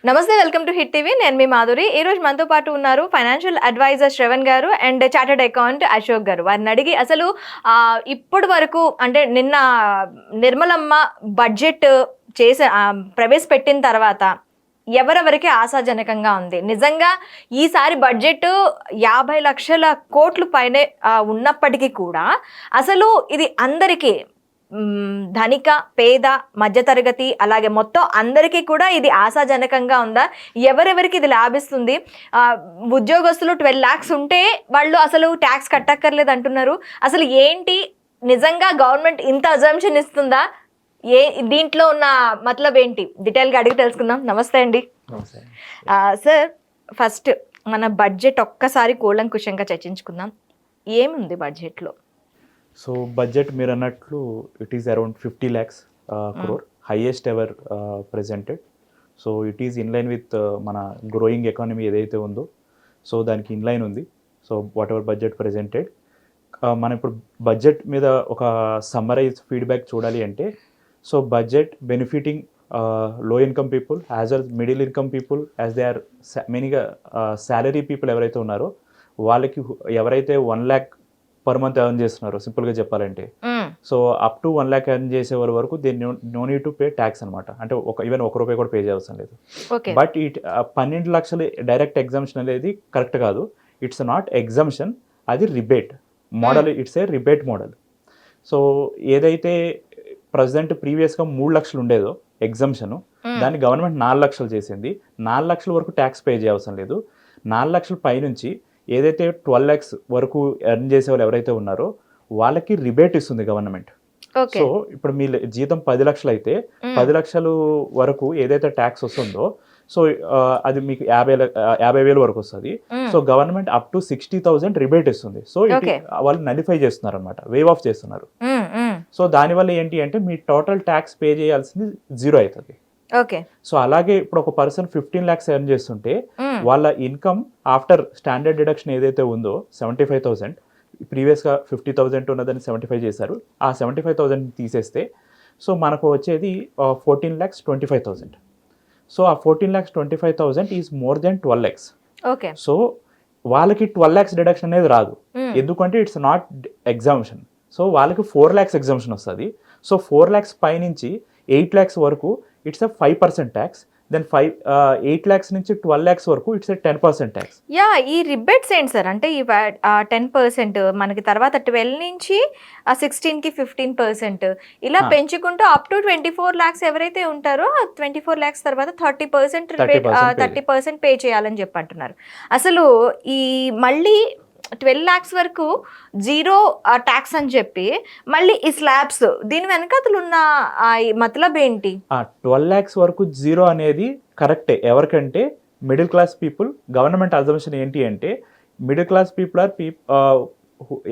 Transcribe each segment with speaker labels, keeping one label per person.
Speaker 1: నమస్తే, welcome to hit TV. నేను మీ మాధురి. ఈ రోజు మనతో పాటు ఉన్నారు ఫైనాన్షియల్ అడ్వైజర్ శ్రవణ్ గారు and chartered account Ashok garu. వారిని అడిగి అసలు ఇప్పటి వరకు అంటే నిన్న నిర్మలమ్మ బడ్జెట్ ప్రవేశపెట్టిన తర్వాత ఎవరెవరికి ఆశాజనకంగా ఉంది? నిజంగా ఈసారి బడ్జెట్ 50 లక్షల కోట్లు పైనే ఉన్నప్పటికీ కూడా అసలు ఇది అందరికీ ధనిక, పేద, మధ్యతరగతి అలాగే మొత్తం అందరికీ కూడా ఇది ఆశాజనకంగా ఉందా? ఎవరెవరికి ఇది లాభిస్తుంది? ఉద్యోగస్తులు 12 lakhs ఉంటే వాళ్ళు అసలు ట్యాక్స్ కట్టక్కర్లేదు అంటున్నారు. అసలు ఏంటి నిజంగా గవర్నమెంట్ ఇంత అజంప్షన్ ఇస్తుందా? దీంట్లో ఉన్న మతలబ్ ఏంటి? డీటెయిల్గా అడిగి తెలుసుకుందాం. నమస్తే అండి. సార్, ఫస్ట్ మన బడ్జెట్ ఒక్కసారి కూలంకుషంగా చర్చించుకుందాం. ఏముంది బడ్జెట్లో?
Speaker 2: సో బడ్జెట్ మీరు అన్నట్లు it is around 50 lakhs crore, highest ever presented. So it is in line with మన గ్రోయింగ్ ఎకానమీ ఏదైతే ఉందో, సో దానికి ఇన్ లైన్ ఉంది. So whatever budget presented. మనం ఇప్పుడు బడ్జెట్ మీద ఒక సమ్మరైజ్ ఫీడ్బ్యాక్ చూడాలి అంటే, so budget benefiting low income people as well middle income people, as they are మెయిన్గా శాలరీ పీపుల్ ఎవరైతే ఉన్నారో వాళ్ళకి, ఎవరైతే 1 lakh పర్ మంత్ ఎర్న్ చేస్తున్నారు సింపుల్గా చెప్పాలంటే. So up to 1 lakh earn చేసే వరకు they know need to pay tax అనమాట. అంటే ఈవెన్ 1 రూపాయి కూడా పే చేయాల్సిన లేదు. బట్ 12 లక్షలు డైరెక్ట్ ఎగ్జామ్షన్ అనేది కరెక్ట్ కాదు. ఇట్స్ నాట్ ఎగ్జామ్షన్, అది rebate model. It's a rebate model. So ఏదైతే ప్రజెంట్ ప్రీవియస్గా 3 లక్షలు ఉండేదో ఎగ్జామ్షను, దాన్ని గవర్నమెంట్ 4 లక్షలు చేసింది. 4 లక్షల వరకు ట్యాక్స్ పే చేయాల్సిన లేదు. 4 లక్షల పైనుంచి ఏదైతే 12 lakhs వరకు ఎర్న్ చేసే వాళ్ళు ఎవరైతే ఉన్నారో వాళ్ళకి రిబేట్ ఇస్తుంది గవర్నమెంట్. సో ఇప్పుడు మీ జీతం 10 లక్షలు అయితే 10 లక్షలు వరకు ఏదైతే ట్యాక్స్ వస్తుందో, సో అది మీకు 50,000 వరకు వస్తుంది. So government up to 60,000 rebate ఇస్తుంది. సో వాళ్ళు నలిఫై చేస్తున్నారు అనమాట, వేవ్ ఆఫ్ చేస్తున్నారు. సో దానివల్ల ఏంటి అంటే మీ టోటల్ ట్యాక్స్ పే చేయాల్సింది 0 అవుతుంది.
Speaker 1: ఓకే.
Speaker 2: సో అలాగే ఇప్పుడు ఒక పర్సన్ 15 lakhs ఎర్న్ చేస్తుంటే వాళ్ళ ఇన్కమ్ ఆఫ్టర్ స్టాండర్డ్ డిడక్షన్ ఏదైతే ఉందో 75,000, ప్రీవియస్గా 50,000 ఉన్నదని 75 చేశారు. ఆ 75,000 తీసేస్తే సో మనకు వచ్చేది 14,25,000. సో ఆ 14,25,000 is more than 12 lakhs.
Speaker 1: Okay.
Speaker 2: So వాళ్ళకి 12 lakhs డిడక్షన్ అనేది రాదు, ఎందుకంటే ఇట్స్ నాట్ ఎగ్జామ్షన్. సో వాళ్ళకి 4 lakhs ఎగ్జామ్షన్ వస్తుంది. సో 4 lakhs పైనుంచి 8 lakhs వరకు it's a 5% tax. Then 8 lakhs నుంచి 12 lakhs వరకు ఇట్స్ 10% ట్యాక్స్.
Speaker 1: యా, ఈ రిబేట్స్ ఏంటి సార్? అంటే ఈ 10% మనకి తర్వాత 12 నుంచి 16కి 15% ఇలా పెంచుకుంటూ అప్ టు 24 lakhs ఎవరైతే ఉంటారో 24 lakhs తర్వాత 30% రిబేట్ 30% పే చేయాలని చెప్పి అంటున్నారు. అసలు ఈ మళ్ళీ 12 lakhs వరకు 0 ట్యాక్స్ అని చెప్పి మళ్ళీ ఈ స్లాబ్స్, దీని వెనకాతలు ఉన్న మతలబ్ ఏంటి?
Speaker 2: 12 lakhs వరకు 0 అనేది కరెక్టే ఎవరికంటే middle class people. Government assumption ఏంటి అంటే మిడిల్ క్లాస్ పీపుల్ ఆర్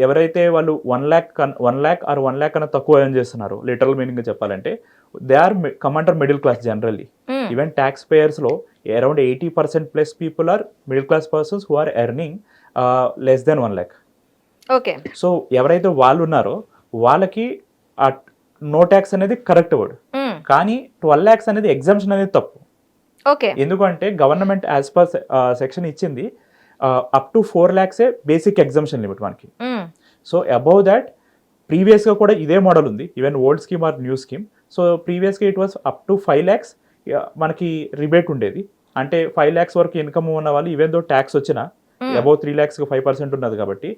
Speaker 2: ఎవరైతే వాళ్ళు 1 lakh ఆర్ 1 lakh కన్నా తక్కువ ఎర్న్ చేస్తున్నారు, లిటరల్ మీనింగ్ చెప్పాలంటే they are come under middle class generally. Even tax పేయర్స్లో around 80% plus people are middle class persons who are earning less than 1 lakh.
Speaker 1: Okay.
Speaker 2: So ఎవరైతే వాళ్ళు ఉన్నారో వాళ్ళకి నో ట్యాక్స్ అనేది కరెక్ట్ వర్డ్, కానీ 12 lakhs అనేది exemption అనేది తప్పు.
Speaker 1: ఓకే.
Speaker 2: ఎందుకంటే గవర్నమెంట్ యాజ్ పర్ సెక్షన్ ఇచ్చింది up to 4 lakhs basic exemption limit మనకి. సో అబౌవ్ దాట్ ప్రీవియస్గా కూడా ఇదే మోడల్ ఉంది, even old scheme or new scheme. So ప్రీవియస్గా it was up to 5 lakhs మనకి రిబేట్ ఉండేది. అంటే 5 lakhs వరకు ఇన్కమ్ ఉన్న వాళ్ళు ఈవెన్ దో ట్యాక్స్ వచ్చినా అబౌవ్ 3 lakhs 5% ఉన్నది కాబట్టి,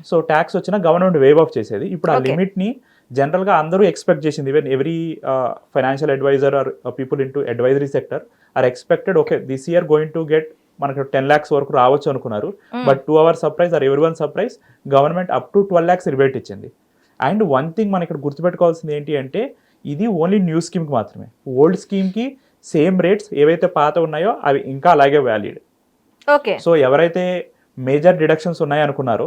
Speaker 2: సో ట్యాక్స్ వచ్చినా గవర్నమెంట్ వేవ్ ఆఫ్ చేసేది. ఇప్పుడు ఆ లిమిట్ ని జనరల్ గా అందరూ ఎక్స్పెక్ట్ చేసింది. Even every financial adviser or people in to advisory sector are expected okay this year going to get మనకు 10 lakhs వరకు రావచ్చు అనుకున్నారు. But to our surprise or everyone surprise, government up to 12 lakhs rebate ఇచ్చింది. And one thing మనం ఇక్కడ గుర్తుపెట్టుకోవాల్సింది ఏంటి అంటే ఇది ఓన్లీ న్యూ స్కీమ్కి మాత్రమే. ఓల్డ్ స్కీమ్కి సేమ్ రేట్స్ ఏవైతే పాత ఉన్నాయో అవి ఇంకా అలాగే వ్యాలిడ్.
Speaker 1: ఓకే.
Speaker 2: సో ఎవరైతే మేజర్ డిడక్షన్స్ ఉన్నాయనుకున్నారో,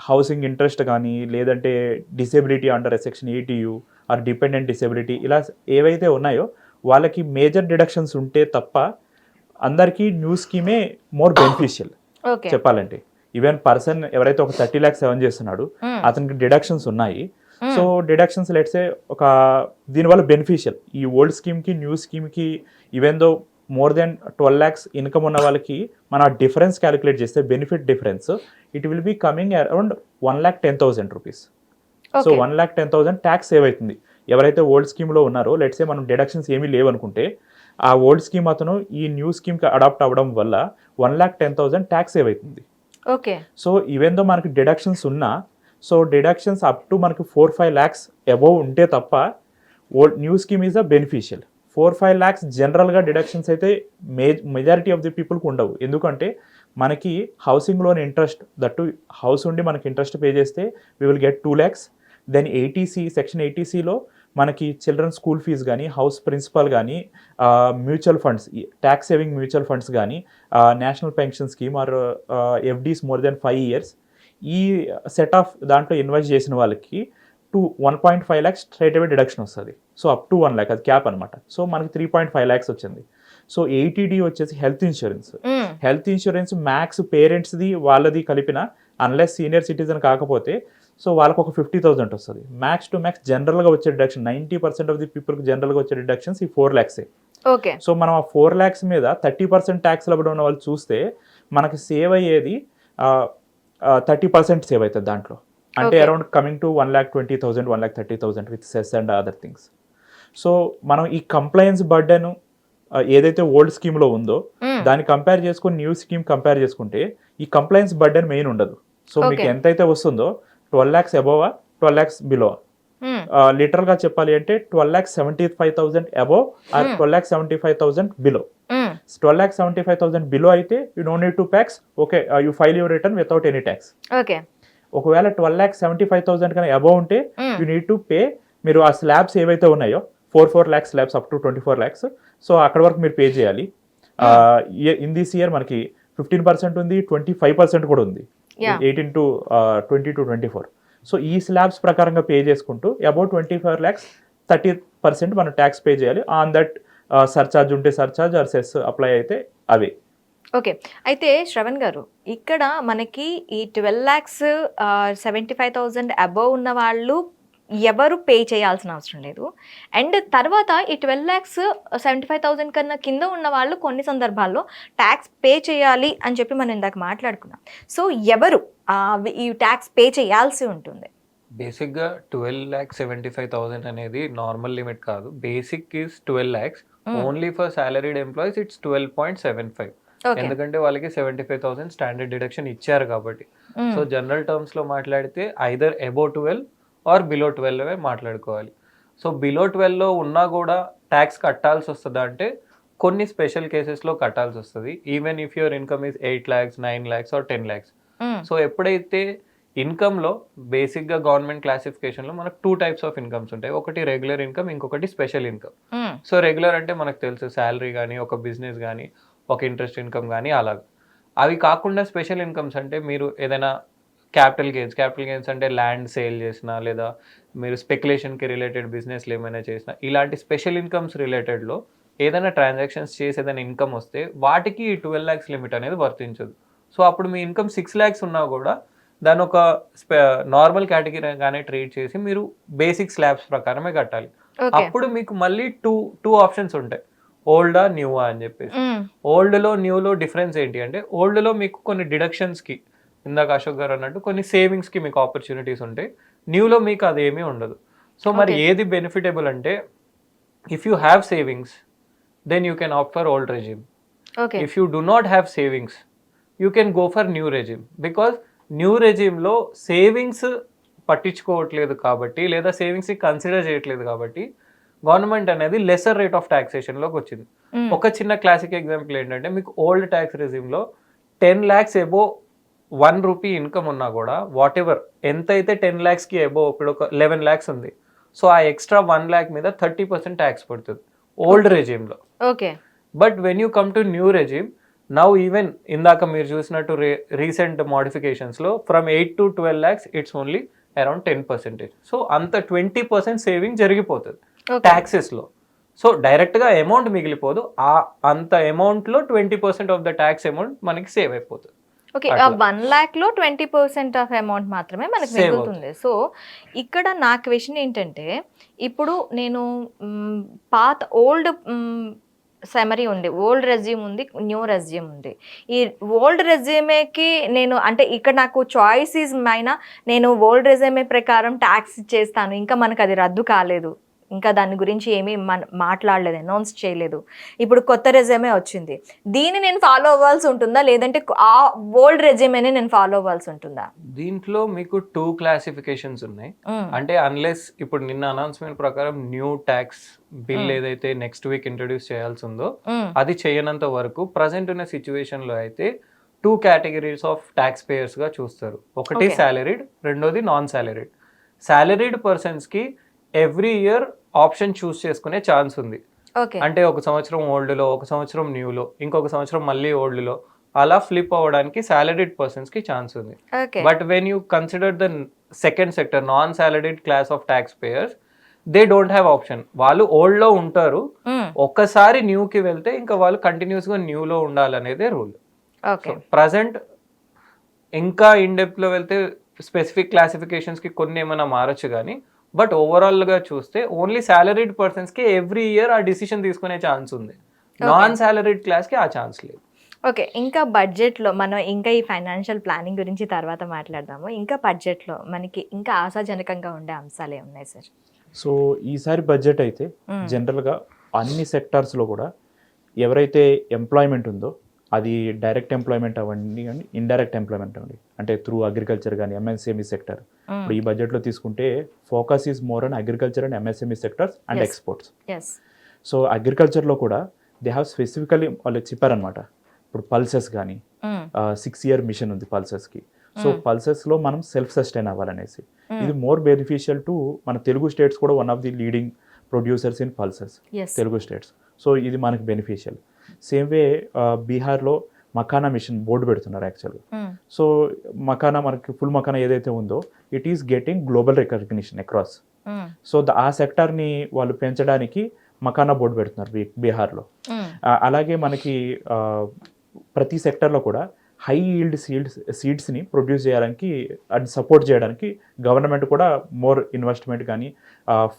Speaker 2: హౌసింగ్ ఇంట్రెస్ట్ కానీ లేదంటే disability under section 80U or dependent disability, ఇలా ఏవైతే ఉన్నాయో వాళ్ళకి మేజర్ డిడక్షన్స్ ఉంటే తప్ప అందరికీ న్యూ స్కీమే మోర్ బెనిఫిషియల్ చెప్పాలంటే. ఈవెన్ పర్సన్ ఎవరైతే ఒక 30 lakhs ఎర్న్ చేస్తున్నాడు అతనికి డిడక్షన్స్ ఉన్నాయి. సో డిడక్షన్స్ లెట్సే ఒక దీనివల్ల బెనిఫిషియల్. ఈ ఓల్డ్ స్కీమ్కి న్యూ స్కీమ్కి even though more than 12 lakhs income ఉన్న వాళ్ళకి మన డిఫరెన్స్ క్యాలిక్యులేట్ చేస్తే benefit difference it will be coming around 1,10,000 rupees. So 1,10,000 tax save అవుతుంది. ఎవరైతే ఓల్డ్ స్కీమ్లో ఉన్నారో లెట్సే మనం డిడక్షన్స్ ఏమీ లేవనుకుంటే ఆ ఓల్డ్ స్కీమ్ అతను ఈ న్యూ స్కీమ్కి అడాప్ట్ అవ్వడం వల్ల 1,10,000 ట్యాక్స్ సేవ్ అవుతుంది.
Speaker 1: ఓకే.
Speaker 2: సో ఈవెన్ దో మనకి డిడక్షన్స్ ఉన్నా, సో డిడక్షన్స్ అప్ టు మనకి 4-5 lakhs అబోవ్ ఉంటే తప్ప old new scheme is a beneficial. 4-5 lakhs జనరల్గా డిడక్షన్స్ అయితే మెజారిటీ ఆఫ్ ది పీపుల్కి ఉండవు. ఎందుకంటే మనకి housing loan interest that house ఉండి మనకి ఇంట్రెస్ట్ పే చేస్తే we will get 2 lakhs. Then eighty C section 80Cలో మనకి చిల్డ్రన్ స్కూల్ ఫీజు కానీ, హౌస్ ప్రిన్సిపల్ కానీ, mutual funds, tax saving mutual funds కానీ, national pension scheme or FDs more than 5 years, ఈ set of దాంట్లో ఇన్వెస్ట్ చేసిన వాళ్ళకి 1.5 lakhs స్ట్రైట్ అవే డిడక్షన్ వస్తుంది. సో అప్ టు 1 lakh అది క్యాప్ అనమాట. సో మనకి 3.5 lakhs వచ్చింది. సో 80D వచ్చేసి health insurance. Health insurance max పేరెంట్స్ది వాళ్ళది కలిపిన అన్లెస్ సీనియర్ సిటిజన్ కాకపోతే సో వాళ్ళకి ఒక 50,000 వస్తుంది. మ్యాక్స్ టు మ్యాక్స్ జనరల్గా వచ్చే డిడక్షన్ 90% ఆఫ్ ది పీపుల్కి జనరల్గా వచ్చే డిడక్షన్స్ ఈ 4 lakhs.
Speaker 1: ఓకే.
Speaker 2: సో మనం ఆ 4 lakhs మీద 30% ట్యాక్స్ లబడి ఉన్న వాళ్ళు చూస్తే మనకి సేవ్ అయ్యేది 30% సేవ్ అవుతుంది దాంట్లో. అంటే around coming to 1,20,000, 1,30,000 with cess and other things. So మనం ఈ కంప్లైన్స్ బర్డెన్ ఏదైతే ఓల్డ్ స్కీమ్లో ఉందో దాన్ని కంపేర్ చేసుకుని న్యూ స్కీమ్ కంపేర్ చేసుకుంటే ఈ కంప్లైన్స్ బర్డెన్ మెయిన్ ఉండదు. సో మీకు ఎంతైతే వస్తుందో 12 lakhs అబోవ్, 12 lakhs బిలో. లిటరల్గా చెప్పాలి అంటే 12,75,000 అబోవ్ ఆర్ 12,75,000 బిలో. 12,75,000 బిలో అయితే you don't need to tax. Okay, you file your return without any tax.
Speaker 1: Okay.
Speaker 2: ఒకవేళ 12,75,000 కన్నా అబోవ్ ఉంటే యూ నీడ్ టు పే. మీరు ఆ స్లాబ్స్ ఏవైతే ఉన్నాయో 4 lakhs slabs up to 24 lakhs, so అక్కడ వరకు మీరు పే చేయాలి. ఇన్ దిస్ ఇయర్ మనకి 15% ఉంది, 25% కూడా ఉంది, 18 to 20 to 24. సో ఈ స్లాబ్స్ ప్రకారంగా పే చేసుకుంటూ అబౌట్ 24 lakhs 30% మనం ట్యాక్స్ పే చేయాలి. ఆన్ దట్ సర్చార్జ్ ఉంటే సర్చార్జ్ ఆర్ సెస్ అప్లై అయితే అవే.
Speaker 1: ఓకే. అయితే శ్రవణ్ గారు, ఇక్కడ మనకి ఈ 12,75,000 అబోవ్ ఉన్న వాళ్ళు ఎవరు పే చేయాల్సిన అవసరం లేదు. అండ్ తర్వాత ఈ 12,75,000 కన్నా కింద ఉన్న వాళ్ళు కొన్ని సందర్భాల్లో ట్యాక్స్ పే చేయాలి అని చెప్పి మనం ఇందాక మాట్లాడుకున్నాం. సో ఎవరు ఈ ట్యాక్స్ పే చేయాల్సి ఉంటుంది?
Speaker 3: బేసిక్గా 12,75,000 అనేది నార్మల్ లిమిట్ కాదు. Basic is 12 lakhs. Only for salaried employees it's 12.75. ఎందుకంటే వాళ్ళకి 75,000 స్టాండర్డ్ డిడక్షన్ ఇచ్చారు కాబట్టి. సో జనరల్ టర్మ్స్ లో మాట్లాడితే ఐదర్ అబోవ్ 12 ఆర్ బిలో 12 మాట్లాడుకోవాలి. సో బిలో 12లో ఉన్నా కూడా ట్యాక్స్ కట్టాల్సి వస్తుందా అంటే కొన్ని స్పెషల్ కేసెస్లో కట్టాల్సి వస్తుంది. Even if your income is 8 lakhs, 9 lakhs or 10 lakhs. So ఎప్పుడైతే ఇన్కమ్లో బేసిక్గా గవర్నమెంట్ క్లాసిఫికేషన్లో మనకు 2 types ఆఫ్ ఇన్కమ్స్ ఉంటాయి. ఒకటి రెగ్యులర్ ఇన్కమ్, ఇంకొకటి స్పెషల్ ఇన్కమ్. సో రెగ్యులర్ అంటే మనకు తెలుసు శాలరీ కానీ, ఒక బిజినెస్ కానీ, ఒక ఇంట్రెస్ట్ ఇన్కమ్ కానీ అలాగా. అవి కాకుండా స్పెషల్ ఇన్కమ్స్ అంటే మీరు ఏదైనా క్యాపిటల్ గెయిన్స్ అంటే ల్యాండ్ సేల్ చేసినా, లేదా మీరు స్పెక్యులేషన్కి రిలేటెడ్ బిజినెస్లు ఏమైనా చేసినా, ఇలాంటి స్పెషల్ ఇన్కమ్స్ రిలేటెడ్లో ఏదైనా ట్రాన్సాక్షన్స్ చేసి ఏదైనా ఇన్కమ్ వస్తే వాటికి ఈ 12 lakhs లిమిట్ అనేది వర్తించదు. సో అప్పుడు మీ ఇన్కమ్ 6 lakhs ఉన్నా కూడా దాని ఒక నార్మల్ కేటగిరీగానే ట్రీట్ చేసి మీరు బేసిక్ స్లాబ్స్ ప్రకారమే కట్టాలి. అప్పుడు మీకు మళ్ళీ టూ ఆప్షన్స్ ఉంటాయి, ఓల్డా న్యూవా అని చెప్పేసి. ఓల్డ్లో న్యూలో డిఫరెన్స్ ఏంటి అంటే, ఓల్డ్లో మీకు కొన్ని డిడక్షన్స్కి, ఇందాక అశోక్ గారు అన్నట్టు కొన్ని సేవింగ్స్కి మీకు ఆపర్చునిటీస్ ఉంటాయి. న్యూలో మీకు అదేమీ ఉండదు. సో మరి ఏది బెనిఫిటబుల్ అంటే, if you have savings then you can opt for old regime. If you do not have savings you can go for new regime. Because new రెజిమ్లో సేవింగ్స్ పట్టించుకోవట్లేదు కాబట్టి, లేదా సేవింగ్స్ని కన్సిడర్ చేయట్లేదు కాబట్టి గవర్నమెంట్ అనేది లెసర్ రేట్ ఆఫ్ ట్యాక్సేషన్లోకి వచ్చింది. ఒక చిన్న క్లాసిక్ ఎగ్జాంపుల్ ఏంటంటే, మీకు ఓల్డ్ ట్యాక్స్ రెజిమ్లో 10 lakhs అబోవ్ 1 rupee ఇన్కమ్ ఉన్నా కూడా వాట్ ఎవర్ ఎంతైతే 10 lakhsకి అబోవ్, ఇప్పుడు ఒక 11 lakhs ఉంది, సో ఆ ఎక్స్ట్రా 1 lakh మీద 30% ట్యాక్స్ పడుతుంది ఓల్డ్ రెజిమ్లో.
Speaker 1: Okay.
Speaker 3: But when you come to new regime, now even ఇందాక మీరు చూసినట్టు రీసెంట్ మోడిఫికేషన్స్లో from 8 to 12 lakhs it's only around 10%. So అంత 20% సేవింగ్ జరిగిపోతుంది ట్యాక్సెస్లో. సో డైరెక్ట్గా అమౌంట్ మిగిలిపోదు, అంత అమౌంట్లో 20% ఆఫ్ ద ట్యాక్స్ అమౌంట్ మనకి సేవ్ అయిపోతుంది.
Speaker 1: ఓకే. 1 lakhలో 20% ఆఫ్ అమౌంట్ మాత్రమే మనకి మిగులుతుంది. సో ఇక్కడ నా క్వశ్చన్ ఏంటంటే, ఇప్పుడు నేను పాత ఓల్డ్ సమరీ ఉంది, ఓల్డ్ రెజ్యూమ్ ఉంది, న్యూ రెజ్యూమ్ ఉంది. ఈ ఓల్డ్ రెజ్యూమేకి నేను అంటే ఇక్కడ నాకు చాయిస్ ఈజ్ మైనా, నేను ఓల్డ్ రెజ్యూమే ప్రకారం ట్యాక్స్ చేస్తాను, ఇంకా మనకు అది రద్దు కాలేదు, ఇంకా దాని గురించి ఏమీ మాట్లాడలేదు, అనౌన్స్ చేయలేదు, ఇప్పుడు కొత్త రెజ్యూమే వచ్చింది, దీన్ని నేను ఫాలో అవ్వాల్సి ఉంటుందా, లేదంటే ఆ ఓల్డ్ రెజ్యూమేనే నేను ఫాలో అవ్వాల్సి ఉంటుందా?
Speaker 3: దీంట్లో మీకు 2 క్లాసిఫికేషన్స్ ఉన్నాయి. అంటే అన్లెస్ ఇప్పుడు నిన్న అనౌన్స్మెంట్ ప్రకారం న్యూ ట్యాక్స్ బిల్ ఏదైతే నెక్స్ట్ వీక్ ఇంట్రడ్యూస్ చేయాల్సి ఉందో అది చేయనంత వరకు ప్రజెంట్ ఉన్న సిచ్యువేషన్ లో అయితే 2 కేటగిరీస్ ఆఫ్ ట్యాక్స్ పేయర్స్ గా చూస్తారు. ఒకటి సాలరీడ్, రెండోది నాన్ సాలరీడ్. సాలరీడ్ పర్సన్స్ కి ఎవ్రీ ఇయర్ ఆప్షన్ చూస్ చేసుకునే ఛాన్స్ ఉంది. అంటే ఒక సంవత్సరం ఓల్డ్లో, ఒక సంవత్సరం న్యూలో, ఇంకొక సంవత్సరం మళ్ళీ ఓల్డ్లో, అలా ఫ్లిప్ అవ్వడానికి సాలరీడ్ పర్సన్స్ కి ఛాన్స్ ఉంది. But when you consider the second sector, non salaried class of tax payers, they don't have option. వాళ్ళు ఓల్డ్ లో ఉంటారు, ఒక్కసారి న్యూ కి వెళ్తే ఇంకా వాళ్ళు కంటిన్యూస్ గా న్యూ లో ఉండాలనేదే రూల్. ప్రజెంట్ ఇంకా ఇన్ డెప్త్ లో వెళ్తే స్పెసిఫిక్ క్లాసిఫికేషన్స్ కి కొన్ని ఏమైనా మారచ్చు కానీ, బట్ ఓవరాల్ గా చూస్తే ఓన్లీ సాలరీడ్ పర్సన్స్ కి ఎవ్రీ ఇయర్ ఆ డిసిషన్ తీసుకునే ఛాన్స్ ఉంది. నాన్ సాలరీడ్ క్లాస్ కి ఆ ఛాన్స్ లేదు.
Speaker 1: ఓకే, ఇంకా బడ్జెట్లో మనం ఇంకా ఈ ఫైనాన్షియల్ ప్లానింగ్ గురించి తర్వాత మాట్లాడదాము. ఇంకా బడ్జెట్లో మనకి ఇంకా ఆశాజనకంగా ఉండే అంశాలు ఏమున్నాయి సార్?
Speaker 2: సో ఈసారి బడ్జెట్ అయితే జనరల్గా అన్ని సెక్టార్స్లో కూడా ఎవరైతే ఎంప్లాయ్మెంట్ ఉందో, అది డైరెక్ట్ ఎంప్లాయ్మెంట్ అవ్వండి కానీ ఇండైరెక్ట్ ఎంప్లాయ్మెంట్ అవ్వండి, అంటే త్రూ అగ్రికల్చర్ కానీ ఎంఎస్ఎంఈ సెక్టర్, ఇప్పుడు ఈ బడ్జెట్లో తీసుకుంటే focus is more on agriculture and MSME sectors and exports. So అగ్రికల్చర్లో కూడా దే హ్యావ్ స్పెసిఫికలీ వాళ్ళు చెప్పారనమాట. ఇప్పుడు పల్సెస్ కానీ 6 year మిషన్ ఉంది పల్సెస్కి. సో పల్సెస్లో మనం సెల్ఫ్ సస్టైన్ అవ్వాలనేసి, ఇది మోర్ బెనిఫిషియల్ టు మన తెలుగు స్టేట్స్ కూడా one of the leading producers in pulses Telugu states. So ఇది మనకి బెనిఫిషియల్. సేమ్ వే బీహార్లో మకానా మిషన్ బోర్డు పెడుతున్నారు యాక్చువల్గా. సో మకానా మనకి ఫుల్ మకానా ఏదైతే ఉందో it is getting global recognition across. So ఆ సెక్టార్ని వాళ్ళు పెంచడానికి మకానా బోర్డు పెడుతున్నారు బీహార్లో. అలాగే మనకి ప్రతి సెక్టర్లో కూడా హై ఈల్డ్ సీడ్స్ని ప్రొడ్యూస్ చేయడానికి అండ్ సపోర్ట్ చేయడానికి గవర్నమెంట్ కూడా మోర్ ఇన్వెస్ట్మెంట్ కానీ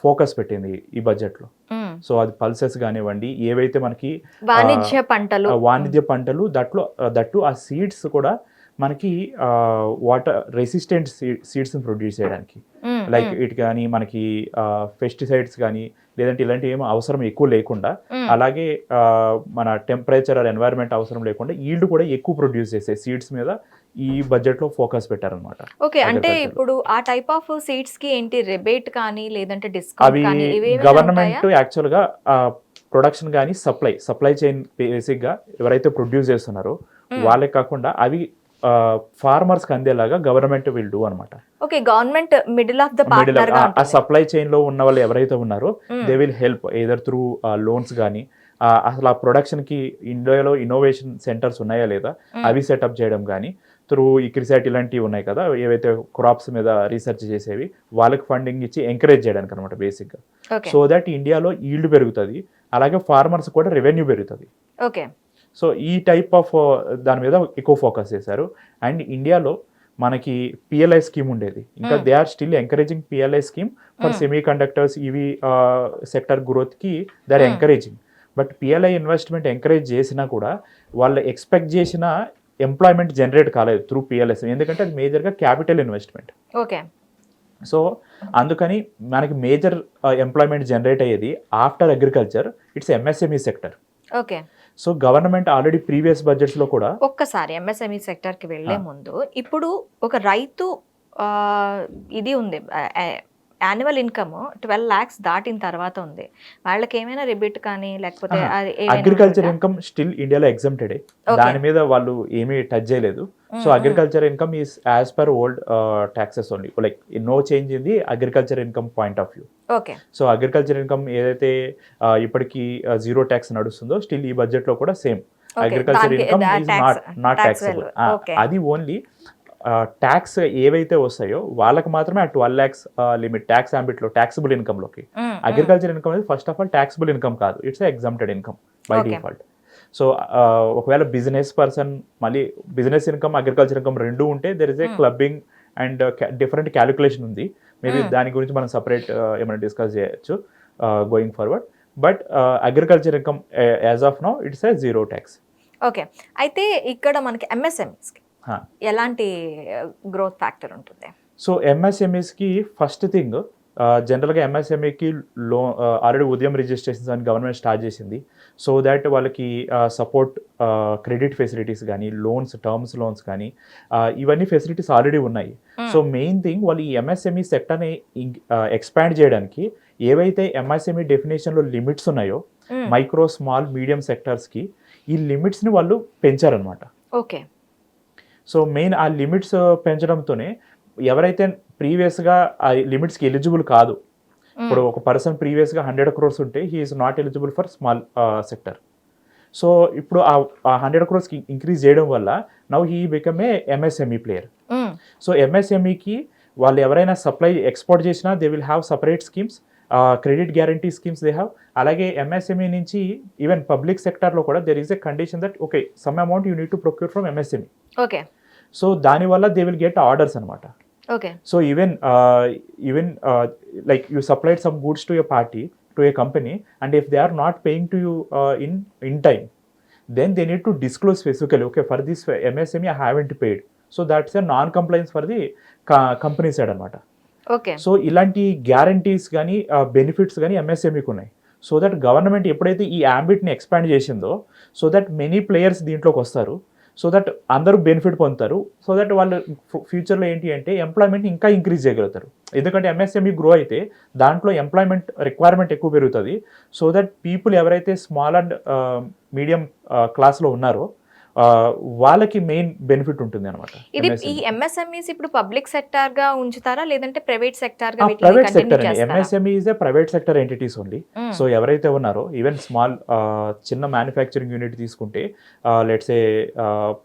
Speaker 2: ఫోకస్ పెట్టింది ఈ బడ్జెట్లో. సో అది పల్సెస్ కానివ్వండి, ఏవైతే మనకి వాణిజ్య పంటలు దట్టు ఆ సీడ్స్ కూడా మనకి వాటర్ రెసిస్టెంట్ సీడ్స్ని ప్రొడ్యూస్ చేయడానికి, లైక్ ఇట్ కానీ మనకి పెస్టిసైడ్స్ కానీ లేదంటే ఇలాంటి ఏమో అవసరం ఎక్కువ లేకుండా, అలాగే మన టెంపరేచర్ ఆర్ ఎన్వైరన్మెంట్ అవసరం లేకుండా ఈల్డ్ కూడా ఎక్కువ ప్రొడ్యూస్ చేసే సీడ్స్ మీద ఈ బడ్జెట్ లో ఫోకస్ పెట్టారనమాట.
Speaker 1: ఓకే, అంటే ఇప్పుడు ఆ టైప్ ఆఫ్ సీడ్స్ కి ఏంటి రిబేట్ కానీ లేదంటే డిస్కౌంట్ కానీ
Speaker 2: గవర్నమెంట్ యాక్చువల్ గా ప్రొడక్షన్ కానీ సప్లై చైన్ బేసిక్ గా ఎవరైతే ప్రొడ్యూస్ చేస్తున్నారో వాళ్ళే కాకుండా అవి ఫార్మర్స్ కి అందేలాగా గవర్నమెంట్ విల్ డూ అనమాట.
Speaker 1: Okay, government middle of the partner గా
Speaker 2: ఆ సప్లై చైన్ లో ఉన్న వాళ్ళు ఎవరైతే ఉన్నారో they will help either through loans కానీ, అసలు ఆ ప్రొడక్షన్ కి ఇండియాలో ఇన్నోవేషన్ సెంటర్స్ ఉన్నాయా లేదా అవి సెటప్ చేయడం కానీ, త్రూ ఇక్రిసాట్ ఇలాంటివి ఉన్నాయి కదా ఏవైతే క్రాప్స్ మీద రీసెర్చ్ చేసేవి, వాళ్ళకి ఫండింగ్ ఇచ్చి ఎంకరేజ్ చేయడానికి అనమాట బేసిక్గా. సో దట్ ఇండియాలో ఈల్డ్ పెరుగుతుంది, అలాగే ఫార్మర్స్ కూడా రెవెన్యూ పెరుగుతుంది.
Speaker 1: ఓకే,
Speaker 2: సో ఈ టైప్ ఆఫ్ దాని మీద ఎక్కువ ఫోకస్ చేశారు. అండ్ ఇండియాలో మనకి పిఎల్ఐ స్కీమ్ ఉండేది, ఇంకా they are still encouraging PLI scheme for semiconductors, ఇవి సెక్టర్ గ్రోత్కి they are encouraging. But PLI investment encourage చేసినా కూడా వాళ్ళు ఎక్స్పెక్ట్ చేసిన ఎంప్లాయ్మెంట్ జనరేట్ కాలేదు త్రూ పిఎల్ఎస్, ఎందుకంటే అది మేజర్గా క్యాపిటల్ ఇన్వెస్ట్మెంట్.
Speaker 1: ఓకే,
Speaker 2: సో అందుకని మనకి మేజర్ ఎంప్లాయ్మెంట్ జనరేట్ అయ్యేది after agriculture, it's MSME sector.
Speaker 1: Okay,
Speaker 2: so government already previous budgets లో కూడా
Speaker 1: ఒక్కసారి ఎంఎస్ఎంఈ సెక్టర్ కి వెళ్లే ముందు ఇప్పుడు ఒక రైతు ఇది ఉంది, యాన్యువల్ ఇన్కమ్ 12 lakhs దాటిన తర్వాత ఉంది, వాళ్ళకి ఏమైనా రిబేట్ కానీ లేకపోతే
Speaker 2: అగ్రికల్చర్ ఇన్కమ్ స్టిల్ ఇండియాలో ఎగ్జామ్టెడ్, దాని మీద వాళ్ళు ఏమీ టచ్ చేయలేదు. So agriculture income is as per old taxes only, like no change in the agriculture income point of view.
Speaker 1: Okay,
Speaker 2: so agriculture income ఏదైతే ఇప్పటికి ఏవైతే ట్యాక్స్ నడుస్తుందో స్టిల్ ఈ బడ్జెట్ లో కూడా same agriculture income is not taxable. అది only tax ఏవైతే వస్తాయో వాళ్ళకి మాత్రమే ఆ 12 lakhs లిమిట్ ట్యాక్స్ ఆంబిట్ లో ట్యాక్సిబుల్ ఇన్కమ్ లోకి. అగ్రికల్చర్ ఇన్కమ్ అనేది first of all taxable income కాదు, it's exempted income by default. So ఒకవేళ బిజినెస్ పర్సన్ మళ్ళీ బిజినెస్ ఇన్కమ్ అగ్రికల్చర్ ఇన్కమ్ రెండు ఉంటే there is a clubbing and different calculation ఉంది, maybe దాని గురించి మనం సపరేట్ ఏమైనా డిస్కస్ చేయొచ్చు going forward. But agriculture income as of now it's a zero tax.
Speaker 1: Okay, అయితే ఇక్కడ మనకి ఎంఎస్ఎంఈస్కి ఎలాంటి గ్రోత్ ఫ్యాక్టర్ ఉంటుంది?
Speaker 2: సో ఎంఎస్ఎంఈస్కి ఫస్ట్ థింగ్, జనరల్గా ఎంఎస్ఎంఈకి ఆల్రెడీ ఉదయం రిజిస్ట్రేషన్స్ అని గవర్నమెంట్ స్టార్ట్ చేసింది. సో దాట్ వాళ్ళకి సపోర్ట్ క్రెడిట్ ఫెసిలిటీస్ కానీ, లోన్స్, టర్మ్స్ లోన్స్ కానీ, ఇవన్నీ ఫెసిలిటీస్ ఆల్రెడీ ఉన్నాయి. సో మెయిన్ థింగ్ వాళ్ళు ఈ ఎంఎస్ఎంఈ సెక్టర్ని ఎక్స్పాండ్ చేయడానికి ఏవైతే ఎంఎస్ఎంఈ డెఫినేషన్లో లిమిట్స్ ఉన్నాయో మైక్రో, స్మాల్, మీడియం సెక్టర్స్కి ఈ లిమిట్స్ని వాళ్ళు పెంచారనమాట.
Speaker 1: ఓకే,
Speaker 2: సో మెయిన్ ఆ లిమిట్స్ పెంచడంతోనే ఎవరైతే ప్రీవియస్గా ఆ లిమిట్స్కి ఎలిజిబుల్ కాదు, ఇప్పుడు ఒక పర్సన్ ప్రీవియస్గా 100 crores ఉంటే he is not eligible for small sector. So ఇప్పుడు ఆ 100 crores ఇంక్రీజ్ చేయడం వల్ల now he become a MSME player. So ఎంఎస్ఎంఈకి వాళ్ళు ఎవరైనా సప్లై ఎక్స్పోర్ట్ చేసినా they will have separate schemes, credit guarantee schemes they have. అలాగే ఎంఎస్ఎంఈ నుంచి ఈవెన్ పబ్లిక్ సెక్టర్లో కూడా there is a condition that okay some amount you need to procure from MSME.
Speaker 1: Okay,
Speaker 2: so దానివల్ల they will get orders అనమాట.
Speaker 1: Okay,
Speaker 2: so even like you supplied some goods to a party, to a company, and if they are not paying to you in time, then they need to disclose specifically, okay, for this MSME I haven't paid. So that's a non-compliance for the company side అనమాట.
Speaker 1: Okay,
Speaker 2: so ఇలాంటి guarantees కానీ benefits కానీ ఎంఎస్ఎంఈకి ఉన్నాయి. So that government ఎప్పుడైతే ఈ యాంబిట్ని expand చేసిందో so that many players దీంట్లోకి వస్తారు, సో దట్ అందరూ బెనిఫిట్ పొందుతారు. సో దట్ వాళ్ళు ఫ్యూచర్లో ఏంటి అంటే ఎంప్లాయ్మెంట్ ఇంకా ఇంక్రీజ్ చేయగలుగుతారు. ఎందుకంటే ఎంఎస్ఎంఈ గ్రో అయితే దాంట్లో ఎంప్లాయ్మెంట్ రిక్వైర్మెంట్ ఎక్కువ పెరుగుతుంది. సో దట్ పీపుల్ ఎవరైతే స్మాల్ అండ్ మీడియం క్లాస్లో ఉన్నారో వాళ్ళకి మెయిన్ బెనిఫిట్ ఉంటుంది అనమాట.
Speaker 1: ఇది ఈ ఎంఎస్ఎంఈస్ ఇప్పుడు పబ్లిక్ సెక్టార్ గా ఉంచుతారా లేదంటే ప్రైవేట్ సెక్టార్ గా?
Speaker 2: ప్రైవేట్ సెక్టర్ అండి, MSME is a private sector entities only. So ఎవరైతే ఉన్నారో ఈవెన్ స్మాల్ చిన్న మ్యానుఫ్యాక్చరింగ్ యూనిట్ తీసుకుంటే let's a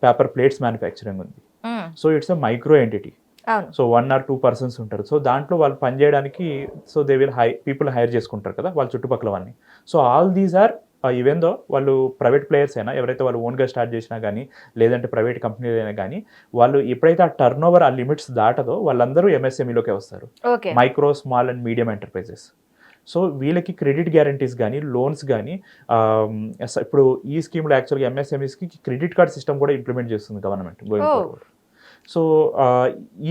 Speaker 2: paper plates manufacturing ఉంది. So it's a micro entity. So 1 or 2 persons ఉంటారు. సో దాంట్లో వాళ్ళు పనిచేయడానికి so they will people hire చేసుకుంటారు కదా వాళ్ళ చుట్టుపక్కల వాళ్ళని. So all these are even though వాళ్ళు ప్రైవేట్ ప్లేయర్స్ అయినా, ఎవరైతే వాళ్ళు ఓన్గా స్టార్ట్ చేసినా కానీ లేదంటే ప్రైవేట్ కంపెనీలు అయినా కానీ, వాళ్ళు ఎప్పుడైతే ఆ టర్న్ ఓవర్ ఆ లిమిట్స్ దాటదో వాళ్ళందరూ ఎంఎస్ఎంఈలోకే వస్తారు, micro, small and medium enterprises. So వీళ్ళకి క్రెడిట్ గ్యారంటీస్ కానీ, లోన్స్ కానీ, ఇప్పుడు ఈ స్కీమ్లో యాక్చువల్గా ఎంఎస్ఎంఈస్కి క్రెడిట్ కార్డ్ సిస్టమ్ కూడా ఇంప్లిమెంట్ చేస్తుంది గవర్నమెంట్ గోయింగ్ ఫార్వర్డ్. సో